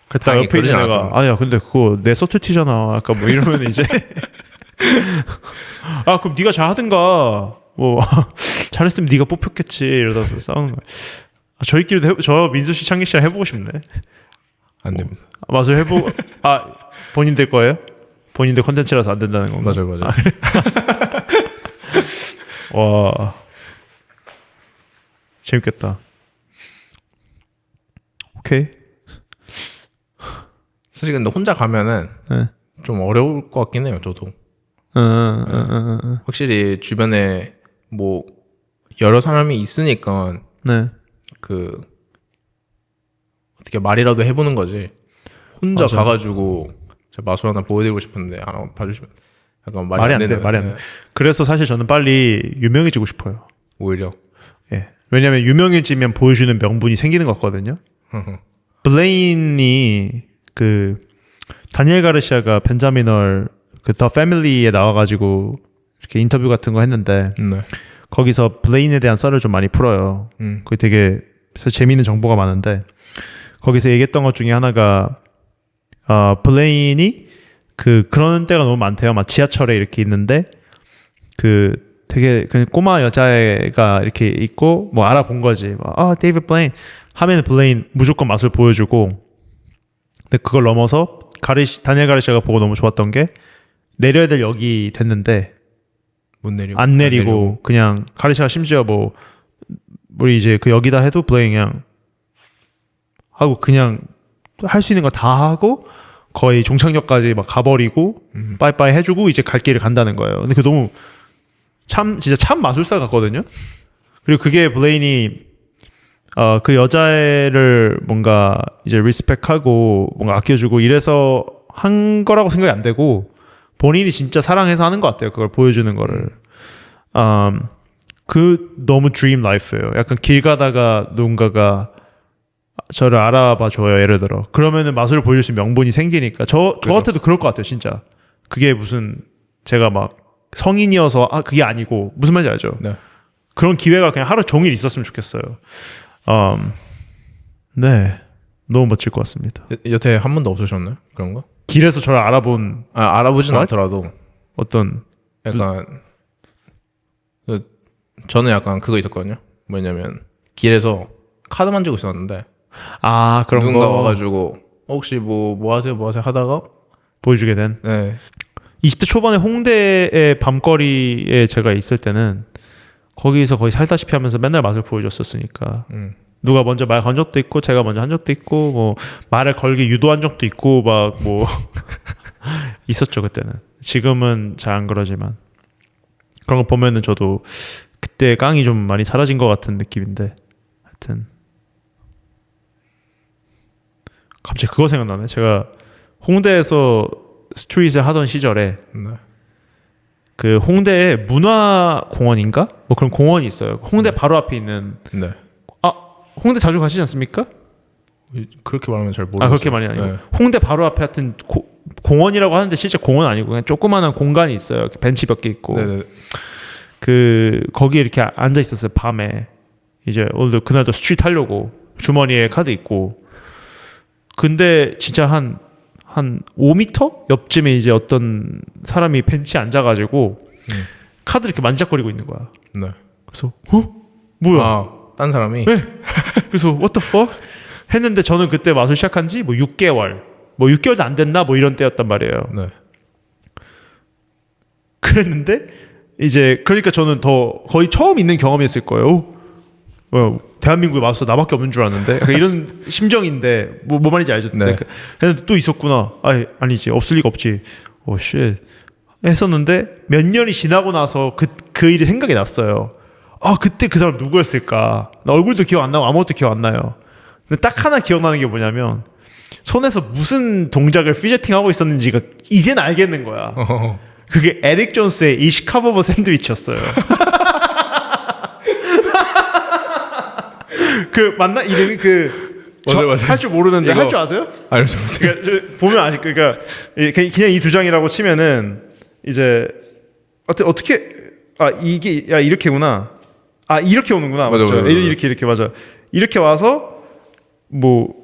그랬다가 옆에 있는 애가 아니야 근데 그거 내 서틀티잖아 약간 뭐 이러면 이제 그럼 네가 잘하든가 뭐 잘했으면 네가 뽑혔겠지 이러다 싸우는 거야. 저희끼리도 저 민수 씨 창기 씨랑 해보고 싶네. 안 됩니다. 마술 해보고 본인들 거예요? 본인들 컨텐츠라서 안 된다는 건가? 맞아요. 그래? 와 재밌겠다. 오케이. 사실 근데 혼자 가면은 좀 어려울 것 같긴 해요. 저도. 확실히 주변에 뭐 여러 사람이 있으니까 네. 그 어떻게 말이라도 해보는 거지. 혼자 맞아. 가가지고 마술 하나 보여드리고 싶은데 하나 봐주시면 약간 말이 안 돼. 말이 안 돼. 그래서 사실 저는 빨리 유명해지고 싶어요. 오히려. 예. 왜냐면 유명해지면 보여주는 명분이 생기는 것 같거든요. 블레인이 그 다니엘 가르시아가 벤자민을 그 더 패밀리에 나와가지고 이렇게 인터뷰 같은 거 했는데 네. 거기서 블레인에 대한 썰을 좀 많이 풀어요. 그게 되게 재미있는 정보가 많은데 거기서 얘기했던 것 중에 하나가 블레인이 그런 때가 너무 많대요. 막 지하철에 이렇게 있는데 그 되게 그 꼬마 여자애가 이렇게 있고 뭐 알아본 거지. 데이비드 블레인 하면 블레인 무조건 맛을 보여주고 근데 그걸 넘어서 다니엘 가르시아가 보고 너무 좋았던 게 내려야 될 역이 됐는데 못 내리고 안 내리고 그냥 가르시아가 심지어 뭐 우리 이제 그 역이다 해도 블레인 그냥 하고 그냥 할 수 있는 거 다 하고 거의 종착역까지 막 가버리고 빠이빠이 해주고 이제 갈 길을 간다는 거예요. 근데 그 너무 진짜 참 마술사 같거든요. 그리고 그게 블레인이 그 여자애를 뭔가 이제 리스펙하고 뭔가 아껴주고 이래서 한 거라고 생각이 안 되고 본인이 진짜 사랑해서 하는 것 같아요. 그걸 보여주는 거를. 그 너무 드림 라이프예요. 약간 길 가다가 누군가가 저를 알아봐 줘요. 예를 들어. 그러면은 마술을 보여줄 수 있는 명분이 생기니까 저한테도 그럴 것 같아요. 진짜. 그게 무슨 제가 막 성인이어서 그게 아니고 무슨 말인지 알죠? 네. 그런 기회가 그냥 하루 종일 있었으면 좋겠어요. 네. 너무 멋질 것 같습니다. 여태 한 번도 없으셨나요? 그런 거? 길에서 저를 알아본 알아보진 않더라도 어떤 약간 저는 약간 그거 있었거든요. 뭐냐면 길에서 카드 만지고 있었는데 그런 누군가 거 와가지고 혹시 뭐 하세요 하다가 보여주게 된. 네. 20대 초반에 홍대의 밤거리에 제가 있을 때는 거기서 거의 살다시피 하면서 맨날 맛을 보여줬었으니까 누가 먼저 말 건 적도 있고 제가 먼저 한 적도 있고 뭐 말을 걸기 유도한 적도 있고 막 뭐 있었죠 그때는. 지금은 잘 안 그러지만 그런 거 보면은 저도 그때 깡이 좀 많이 사라진 것 같은 느낌인데 하여튼 갑자기 그거 생각나네. 제가 홍대에서 스트릿을 하던 시절에 네. 그 홍대에 문화공원인가? 뭐 그런 공원이 있어요. 홍대 바로 앞에 있는. 네. 홍대 자주 가시지 않습니까? 그렇게 말하면 잘 모르겠어요. 그렇게 많이 아니고. 네. 홍대 바로 앞에 하여튼 공원이라고 하는데 실제 공원 아니고 그냥 조그마한 공간이 있어요. 벤치 몇 개 있고. 네네. 거기에 이렇게 앉아 있었어요. 밤에. 이제 오늘도 그날도 스트릿 하려고 주머니에 카드 있고. 근데 진짜 한 5m 옆쯤에 이제 어떤 사람이 벤치에 앉아가지고 카드 이렇게 만지작거리고 있는 거야. 네. 그래서 뭐야? 딴 사람이. 네. 그래서 what the fuck 했는데 저는 그때 마술 시작한 지 뭐 6개월, 뭐 6개월도 안 됐나 뭐 이런 때였단 말이에요. 네. 그랬는데 이제 그러니까 저는 더 거의 처음 있는 경험이었을 거예요. 대한민국에 마술사 나밖에 없는 줄 알았는데 약간 이런 심정인데 뭐 말인지 알죠? 네. 했는데 또 있었구나. 아니지 없을 리가 없지. 쉣 했었는데 몇 년이 지나고 나서 그 일이 생각이 났어요. 그때 그 사람 누구였을까? 나 얼굴도 기억 안 나고 아무것도 기억 안 나요. 근데 딱 하나 기억나는 게 뭐냐면 손에서 무슨 동작을 피제팅하고 있었는지가 이제는 알겠는 거야. 그게 에릭 존스의 이 시카버버 샌드위치였어요. 맞나? 이름이 맞아. 할 줄 모르는데 할 줄 아세요? 알죠. 그러니까 보면 아실 그러니까 그냥 이 두 장이라고 치면은 이제 어떻게 이게 이렇게구나. 이렇게 오는구나. 맞아. 이렇게 맞아. 이렇게 와서 뭐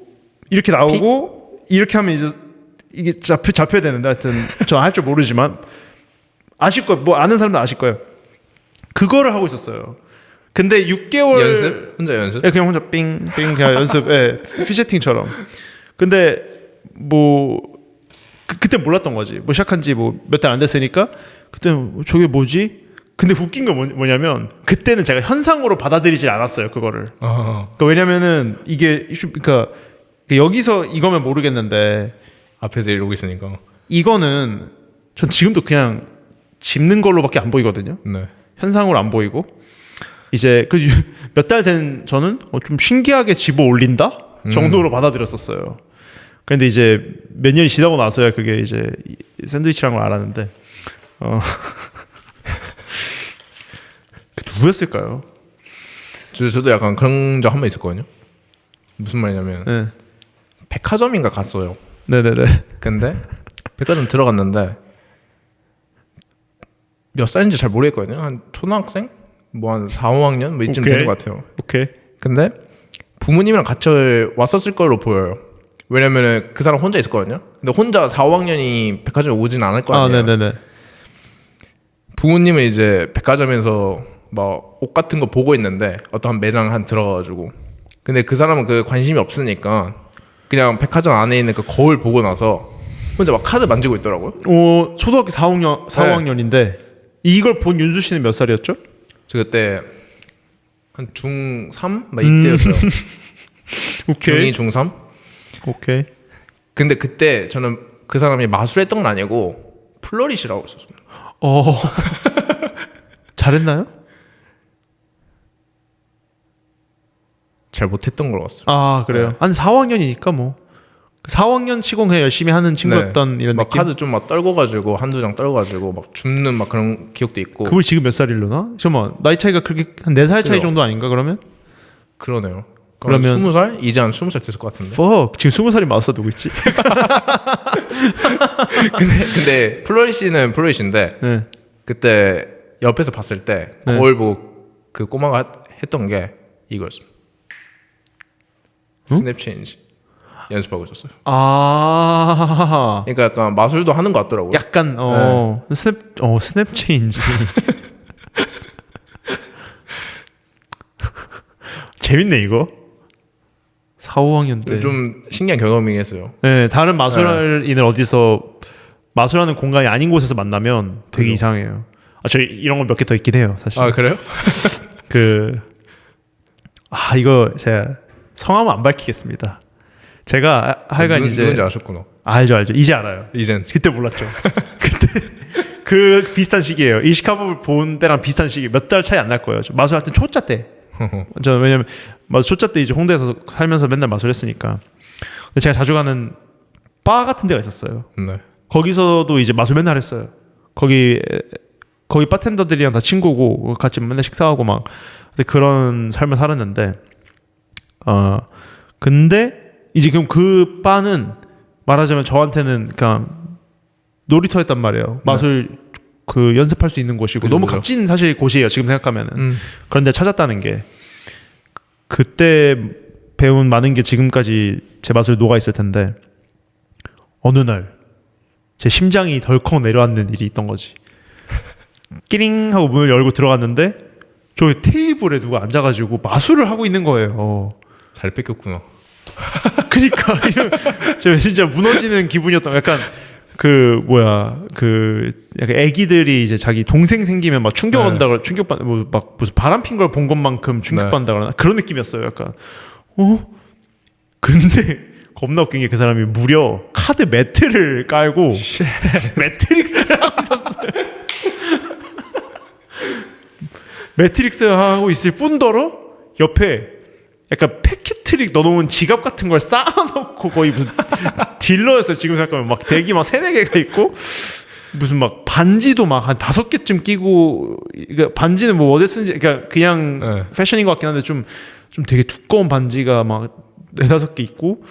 이렇게 나오고 이렇게 하면 이제 이게 잡혀야 되는데 하여튼 저 할 줄 모르지만 아실 거예요. 뭐 아는 사람도 아실 거예요. 그거를 하고 있었어요. 근데 6개월 연습? 혼자 연습? 그냥 혼자 삥삥 그냥 연습. 피제팅처럼. 근데 뭐 그때 몰랐던 거지. 뭐 시작한 지 뭐 몇 달 안 됐으니까 그때 저게 뭐지? 근데 웃긴 건 뭐냐면 그때는 제가 현상으로 받아들이지 않았어요. 그거를. 그러니까 왜냐면은 이게 그러니까 여기서 이거면 모르겠는데 앞에서 이러고 있으니까 이거는 전 지금도 그냥 집는 걸로밖에 안 보이거든요. 네. 현상으로 안 보이고 이제 그 몇 달 된 저는 좀 신기하게 집어 올린다 정도로 받아들였었어요. 그런데 이제 몇 년이 지나고 나서야 그게 이제 샌드위치라는 걸 알았는데 누구였을까요? 저도 약간 그런 적 한 번 있었거든요. 무슨 말이냐면 네. 백화점인가 갔어요. 네네네. 근데 백화점 들어갔는데 몇 살인지 잘 모르겠거든요. 한 초등학생? 뭐 한 4, 5학년? 뭐 이쯤 오케이. 되는 것 같아요. 오케이. 근데 부모님이랑 같이 왔었을 걸로 보여요. 왜냐면은 그 사람 혼자 있었거든요. 근데 혼자 4, 5학년이 백화점에 오진 않을 거 아니에요. 네네네. 부모님은 이제 백화점에서 막 옷 같은 거 보고 있는데 어떤 매장 한 들어가가지고 근데 그 사람은 그 관심이 없으니까 그냥 백화점 안에 있는 그 거울 보고 나서 혼자 막 카드 만지고 있더라고요. 초등학교 4, 5학년인데 이걸 본 윤수 씨는 몇 살이었죠? 저 그때 한 중3? 막 이때였어요. 오케이. 중2, 중3? 오케이. 근데 그때 저는 그 사람이 마술했던 건 아니고 플러릿이라고 있었어요. 잘했나요? 잘 못했던 걸로 봤어요. 아 그래요? 네. 한 4학년이니까 뭐 4학년 치고 그냥 열심히 하는 친구였던 이런 막 느낌? 카드 좀 막 떨궈가지고 한두 장 떨궈가지고 막 줍는 막 그런 기억도 있고. 그분이 지금 몇 살이려나? 잠깐만 나이 차이가 그렇게 한 4살 차이 그래요. 정도 아닌가 그러면? 그러네요. 그러면 20살? 이제 한 20살 됐을 것 같은데. 지금 20살이 맞았어 누구 있지? 근데 플로리시는 플로리시인데 네. 그때 옆에서 봤을 때 네. 거울 보고 그 꼬마가 했던 게 이거였습니다. 스냅 체인지 연습하고 있었어요. 그러니까 약간 마술도 하는 것 같더라고요. 약간 스냅 체인지. 재밌네 이거. 4, 5학년 때. 좀 신기한 경험이긴 했어요. 네, 다른 마술인을 어디서 마술하는 공간이 아닌 곳에서 만나면 되게 이상해요. 저 이런 거 몇 개 더 있긴 해요, 사실. 아 그래요? 이거 제가 성함은 안 밝히겠습니다. 제가 하여간 이제 누군지 아셨구나. 알죠. 이제 알아요. 이젠 그때 몰랐죠. 그때 그 비슷한 시기예요. 이시카법을 본 때랑 비슷한 시기. 몇 달 차이 안 날 거예요. 마술 하여튼 초짜 때. 저는 왜냐면 마술 초짜 때 이제 홍대에서 살면서 맨날 마술했으니까. 근데 제가 자주 가는 바 같은 데가 있었어요. 네. 거기서도 이제 마술 맨날 했어요. 거기 바텐더들이랑 다 친구고 같이 맨날 식사하고 막 그런 삶을 살았는데 근데 이제 그럼 그 바는 말하자면 저한테는 그냥 놀이터였단 말이에요. 마술 그 연습할 수 있는 곳이고 너무 값진 사실 곳이에요. 지금 생각하면은. 그런데 찾았다는 게 그때 배운 많은 게 지금까지 제 마술에 녹아 있을 텐데 어느 날 제 심장이 덜컥 내려앉는 일이 있던 거지. 끼링 하고 문을 열고 들어갔는데 저 테이블에 누가 앉아가지고 마술을 하고 있는 거예요. 잘 뺏겼구나. 그러니까 제가 진짜 무너지는 기분이었던 약간 약간 애기들이 이제 자기 동생 생기면 막 충격받는다 충격받 막 무슨 바람핀 걸 본 것만큼 충격받는다 그러나 그런 느낌이었어요. 약간 근데 겁나 웃긴 게 그 사람이 무려 카드 매트를 깔고 매트릭스를 하고 있었어요. 매트릭스 하고 있을 뿐더러 옆에 약간 패키트릭 넣어놓은 지갑 같은 걸 쌓아놓고 거의 무슨 딜러였어요. 지금 생각하면 막 대기 막 3-4개가 있고 무슨 막 반지도 막 한 5개쯤 끼고 그러니까 반지는 뭐 어디 쓰는지 그러니까 그냥 패션인 것 같긴 한데 좀 되게 두꺼운 반지가 막 4-5개 있고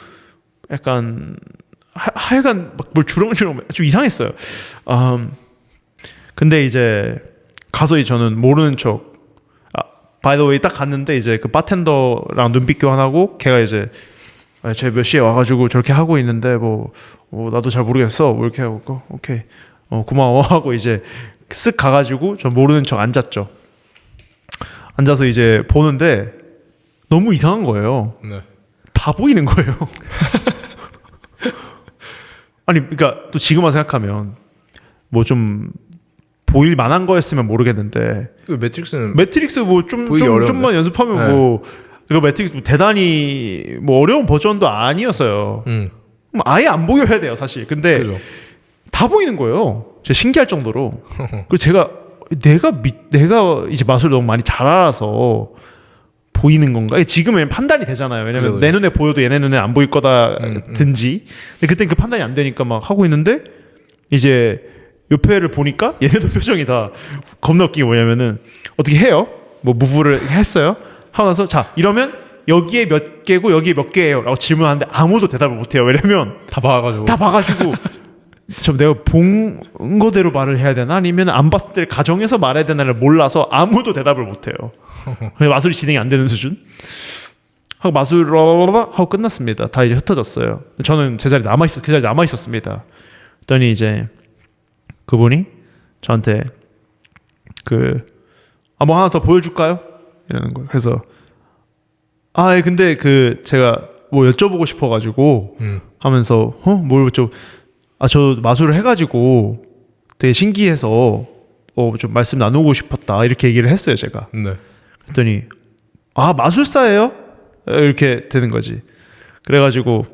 약간 하여간 막 뭘 주렁주렁 좀 이상했어요. 근데 이제 가서 저는 모르는 척 바이 더 웨이 딱 갔는데 이제 그 바텐더랑 눈빛 교환하고 걔가 이제 쟤 몇 시에 와가지고 저렇게 하고 있는데 뭐 나도 잘 모르겠어 뭐 이렇게 하고 오케이 고마워 하고 이제 쓱 가가지고 저 모르는 척 앉았죠. 앉아서 이제 보는데 너무 이상한 거예요. 네. 다 보이는 거예요. 아니 그러니까 또 지금 와서 생각하면 뭐 좀 보일 만한 거였으면 모르겠는데 매트릭스 뭐 좀만 연습하면 뭐 이거 매트릭스 대단히 뭐 어려운 버전도 아니었어요. 아예 안 보여야 돼요 사실. 근데 그죠. 다 보이는 거예요. 진짜 신기할 정도로. 그리고 내가 이제 마술을 너무 많이 잘 알아서 보이는 건가? 지금은 판단이 되잖아요. 왜냐면 내 눈에 보여도 얘네 눈에 안 보일 거다든지. 근데 그땐 그 판단이 안 되니까 막 하고 있는데 이제 옆에를 보니까 얘네도 표정이 다 겁나 웃긴 게 뭐냐면은 어떻게 해요? 뭐 무브를 했어요. 하고 나서 자 이러면 여기에 몇 개고 여기에 몇 개예요? 라고 질문하는데 아무도 대답을 못해요. 왜냐면 다 봐가지고 참 내가 본 거대로 말을 해야 되나 아니면 안 봤을 때 가정에서 말해야 되나를 몰라서 아무도 대답을 못해요. 마술이 진행이 안 되는 수준. 하고 마술 하고 끝났습니다. 다 이제 흩어졌어요. 저는 제 자리에 그 자리에 남아 있었습니다. 그랬더니 이제 그분이 저한테 뭐 하나 더 보여줄까요? 이러는 거예요. 그래서 예, 근데 제가 뭐 여쭤보고 싶어가지고 하면서 뭘 저 마술을 해가지고 되게 신기해서 좀 말씀 나누고 싶었다 이렇게 얘기를 했어요 제가. 네. 그랬더니 마술사예요? 이렇게 되는 거지. 그래가지고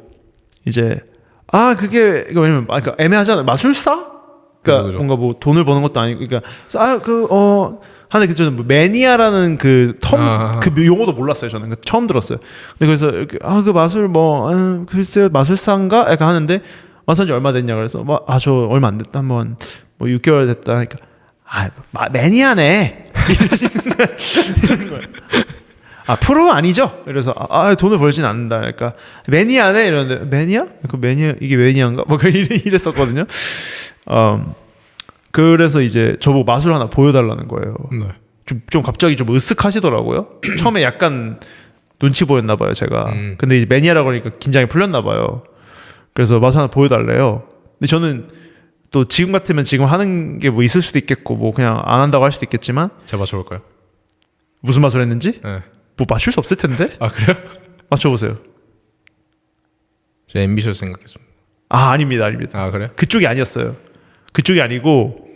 이제 그게 왜냐면 그러니까 애매하잖아요. 마술사? 그러니까 그죠. 뭔가 뭐 돈을 버는 것도 아니고 그러니까 하는데 저는 뭐 매니아라는 그 용어도 몰랐어요. 저는 처음 들었어요. 근데 그래서 이렇게 그 마술 글쎄요 마술사인가? 약간 하는데 마술한 지 얼마 됐냐 그래서 저 얼마 안 됐다 한번 뭐 6개월 됐다 하니까 매니아네 이러는 거예요. 프로 아니죠? 그래서 돈을 벌진 않는다. 그러니까 매니아네 이러는데 매니아? 이게 매니아인가? 뭐 이랬었거든요. 그래서 이제 저보고 마술 하나 보여달라는 거예요. 네. 좀 갑자기 좀 으쓱하시더라고요. 처음에 약간 눈치 보였나 봐요 제가. 근데 이제 매니아라고 그러니까 긴장이 풀렸나 봐요. 그래서 마술 하나 보여달래요. 근데 저는 또 지금 같으면 지금 하는 게 뭐 있을 수도 있겠고 뭐 그냥 안 한다고 할 수도 있겠지만 제가 맞춰볼까요? 무슨 마술 했는지? 네. 뭐 맞출 수 없을 텐데? 그래요? 맞춰보세요. 저 앰비셔스 생각했습니다. 아닙니다. 그래요? 그쪽이 아니었어요. 그쪽이 아니고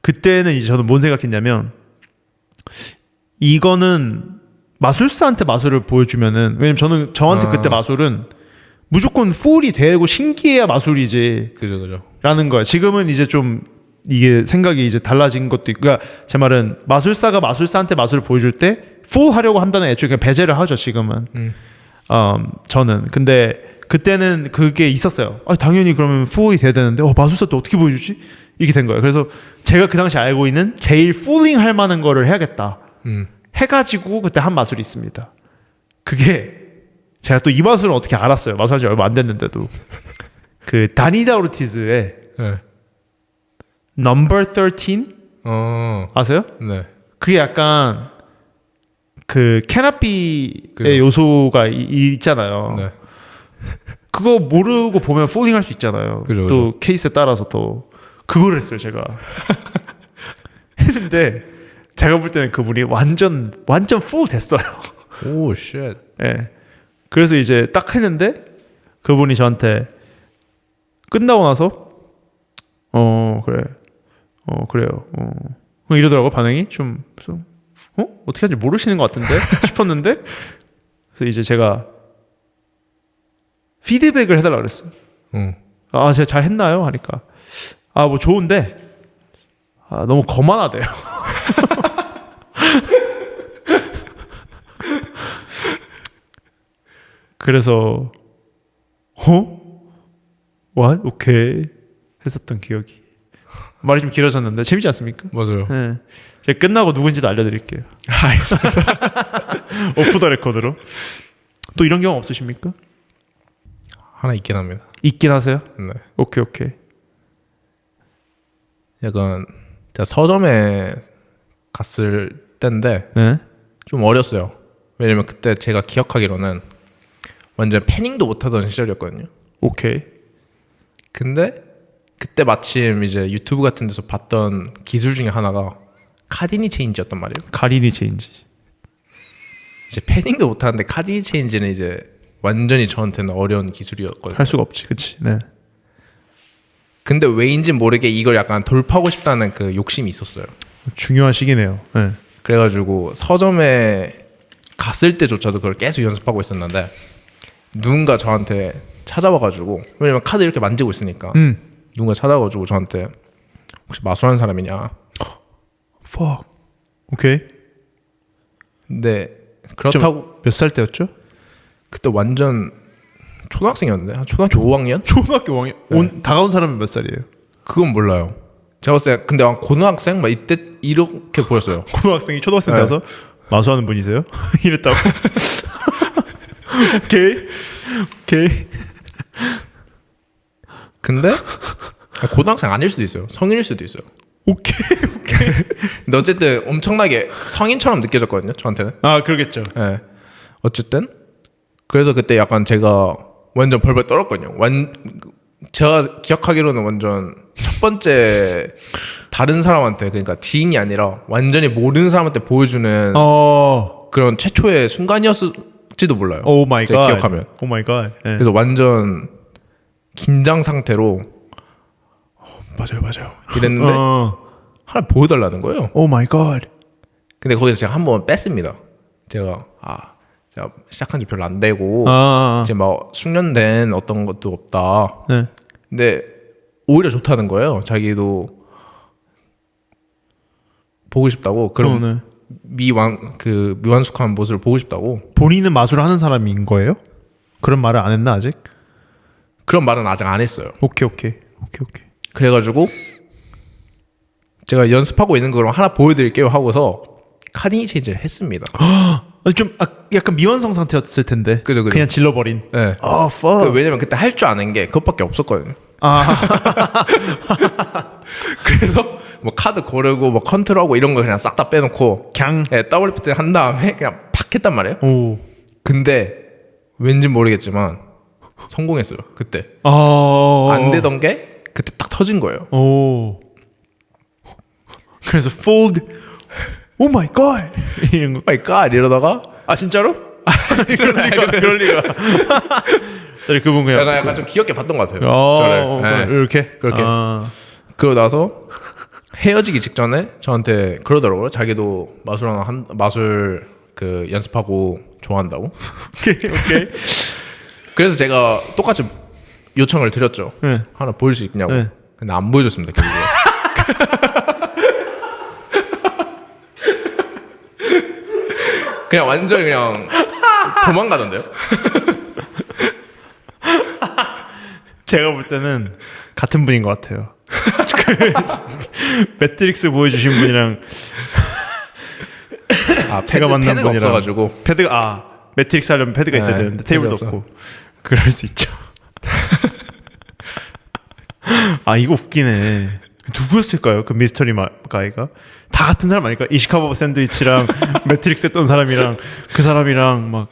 그때는 이제 저는 뭔 생각했냐면 이거는 마술사한테 마술을 보여주면은 왜냐면 저한테 그때 마술은 무조건 풀이 되고 신기해야 마술이지. 그죠. 라는 거예요. 지금은 이제 좀 이게 생각이 이제 달라진 것도 있고, 그러니까 제 말은 마술사가 마술사한테 마술을 보여줄 때 풀 하려고 한다는 애초에 그냥 배제를 하죠. 지금은. 저는 근데 그때는 그게 있었어요. 당연히 그러면 풀이 돼야 되는데 마술사 때 어떻게 보여주지? 이렇게 된 거예요. 그래서 제가 그 당시 알고 있는 제일 풀링 할 만한 거를 해야겠다. 해가지고 그때 한 마술이 있습니다. 그게 제가 또 이 마술은 어떻게 알았어요. 마술한 지 얼마 안 됐는데도 그 다니다 오르티즈의 네. Number 13 아세요? 네. 그게 약간 그 캐나비의 요소가 있잖아요. 네. 그거 모르고 보면 폴링 할 수 있잖아요. 또 케이스에 따라서 또 그걸 했어요 제가. 했는데 제가 볼 때는 그분이 완전 풀 됐어요. 오 쉣. 네. 그래서 이제 딱 했는데 그분이 저한테 끝나고 나서 그래요. 이러더라고 반응이 좀 어떻게 하는지 모르시는 것 같은데 싶었는데 그래서 이제 제가 피드백을 해달라 그랬어요. 제가 잘 했나요? 하니까 뭐 좋은데 너무 거만하대요. 그래서 What? 오케이 했었던 기억이. 말이 좀 길어졌는데 재밌지 않습니까? 맞아요. 네. 제가 끝나고 누군지도 알려드릴게요. 알겠습니다. 오프 더 레코드로. 또 이런 경험 없으십니까? 하나 있긴 합니다. 있긴 하세요? 네. 오케이. 약간 제가 서점에 갔을 때인데 네. 좀 어렸어요. 왜냐면 그때 제가 기억하기로는 완전 패닝도 못하던 시절이었거든요. 오케이. 근데 그때 마침 이제 유튜브 같은 데서 봤던 기술 중에 하나가 카디니 체인지였단 말이에요. 카디니 체인지. 이제 패닝도 못하는데 카디니 체인지는 이제 완전히 저한테는 어려운 기술이었거든요. 할 수가 없지, 그렇지. 네. 근데 왜인지 모르게 이걸 약간 돌파하고 싶다는 그 욕심이 있었어요. 중요한 시기네요. 네. 그래가지고 서점에 갔을 때조차도 그걸 계속 연습하고 있었는데 누군가 저한테 찾아와가지고 왜냐면 카드 이렇게 만지고 있으니까 누군가 찾아와가지고 저한테 혹시 마술하는 사람이냐. fuck. 오케이. 근데 그렇다고 몇 살 때였죠? 그때 완전 초등학생이었는데 한 초등학교 5학년? 초등학교 5학년. 네. 다가온 사람은 몇 살이에요? 그건 몰라요. 제가 봤을 때 근데 고등학생 막 이때 이렇게 보였어요. 고등학생이 초등학생 네. 돼서 마술하는 분이세요? 이랬다고. 오케이. 근데 고등학생 아닐 수도 있어요. 성인일 수도 있어요. 오케이. 근데 어쨌든 엄청나게 성인처럼 느껴졌거든요. 저한테는. 아 그러겠죠. 네. 어쨌든 그래서 그때 약간 제가 완전 벌벌 떨었거든요. 제가 기억하기로는 완전 첫 번째 다른 사람한테 그러니까 지인이 아니라 완전히 모르는 사람한테 보여주는 그런 최초의 순간이었을지도 몰라요. 오 마이 제가 갓. 기억하면. 오 마이 갓. 그래서 완전 긴장 상태로 맞아요 이랬는데 하나 보여달라는 거예요. 오 마이 갓. 근데 거기서 제가 한번 뺐습니다. 제가 시작한 지 별로 안 되고 이제 막 숙련된 어떤 것도 없다. 네. 근데 오히려 좋다는 거예요. 자기도 보고 싶다고. 그럼 네. 미완숙한 모습을 보고 싶다고. 본인은 마술을 하는 사람인 거예요? 그런 말을 안 했나 아직? 그런 말은 아직 안 했어요. 오케이. 그래가지고 제가 연습하고 있는 거 그럼 하나 보여드릴게요 하고서 카딩 체인지를 했습니다. 좀 약간 미완성 상태였을 텐데. 그죠. 그냥 질러버린. 네. fuck. 왜냐면 그때 할 줄 아는 게 그것밖에 없었거든요. 아. 그래서 뭐 카드 고르고 뭐 컨트롤하고 이런 거 그냥 싹 다 빼놓고 그냥. 네, WPT 한 다음에 그냥 팍 했단 말이에요. 오. 근데 왠지 모르겠지만 성공했어요. 그때 안 되던 게 그때 딱 터진 거예요. 오. 그래서 fold. 오 마이 갓. 이런 거. 마이 갓 이러다가 진짜로? 그럴 리가. 저리 그분 그냥 약간 좀 귀엽게 봤던 것 같아요. 저를. 네. 이렇게 그렇게. 그러고 나서 헤어지기 직전에 저한테 그러더라고요. 자기도 마술 그 연습하고 좋아한다고. 오케이. 그래서 제가 똑같이 요청을 드렸죠. 네. 하나 보여줄 수 있냐고. 네. 근데 안 보여줬습니다. 결국에. 그냥 완전히 그냥 도망가던데요. 제가 볼 때는 같은 분인 것 같아요. 그 매트릭스 보여주신 분이랑 제가 만난 패드가 분이랑 없어가지고 패드가 매트릭스 하려면 패드가 있어야 되는데 테이블도 없어. 없고 그럴 수 있죠. 이거 웃기네. 누구였을까요? 그 미스터리 가이가 다 같은 사람 아닐까? 이시카바 샌드위치랑 매트릭스 했던 사람이랑 그 사람이랑 막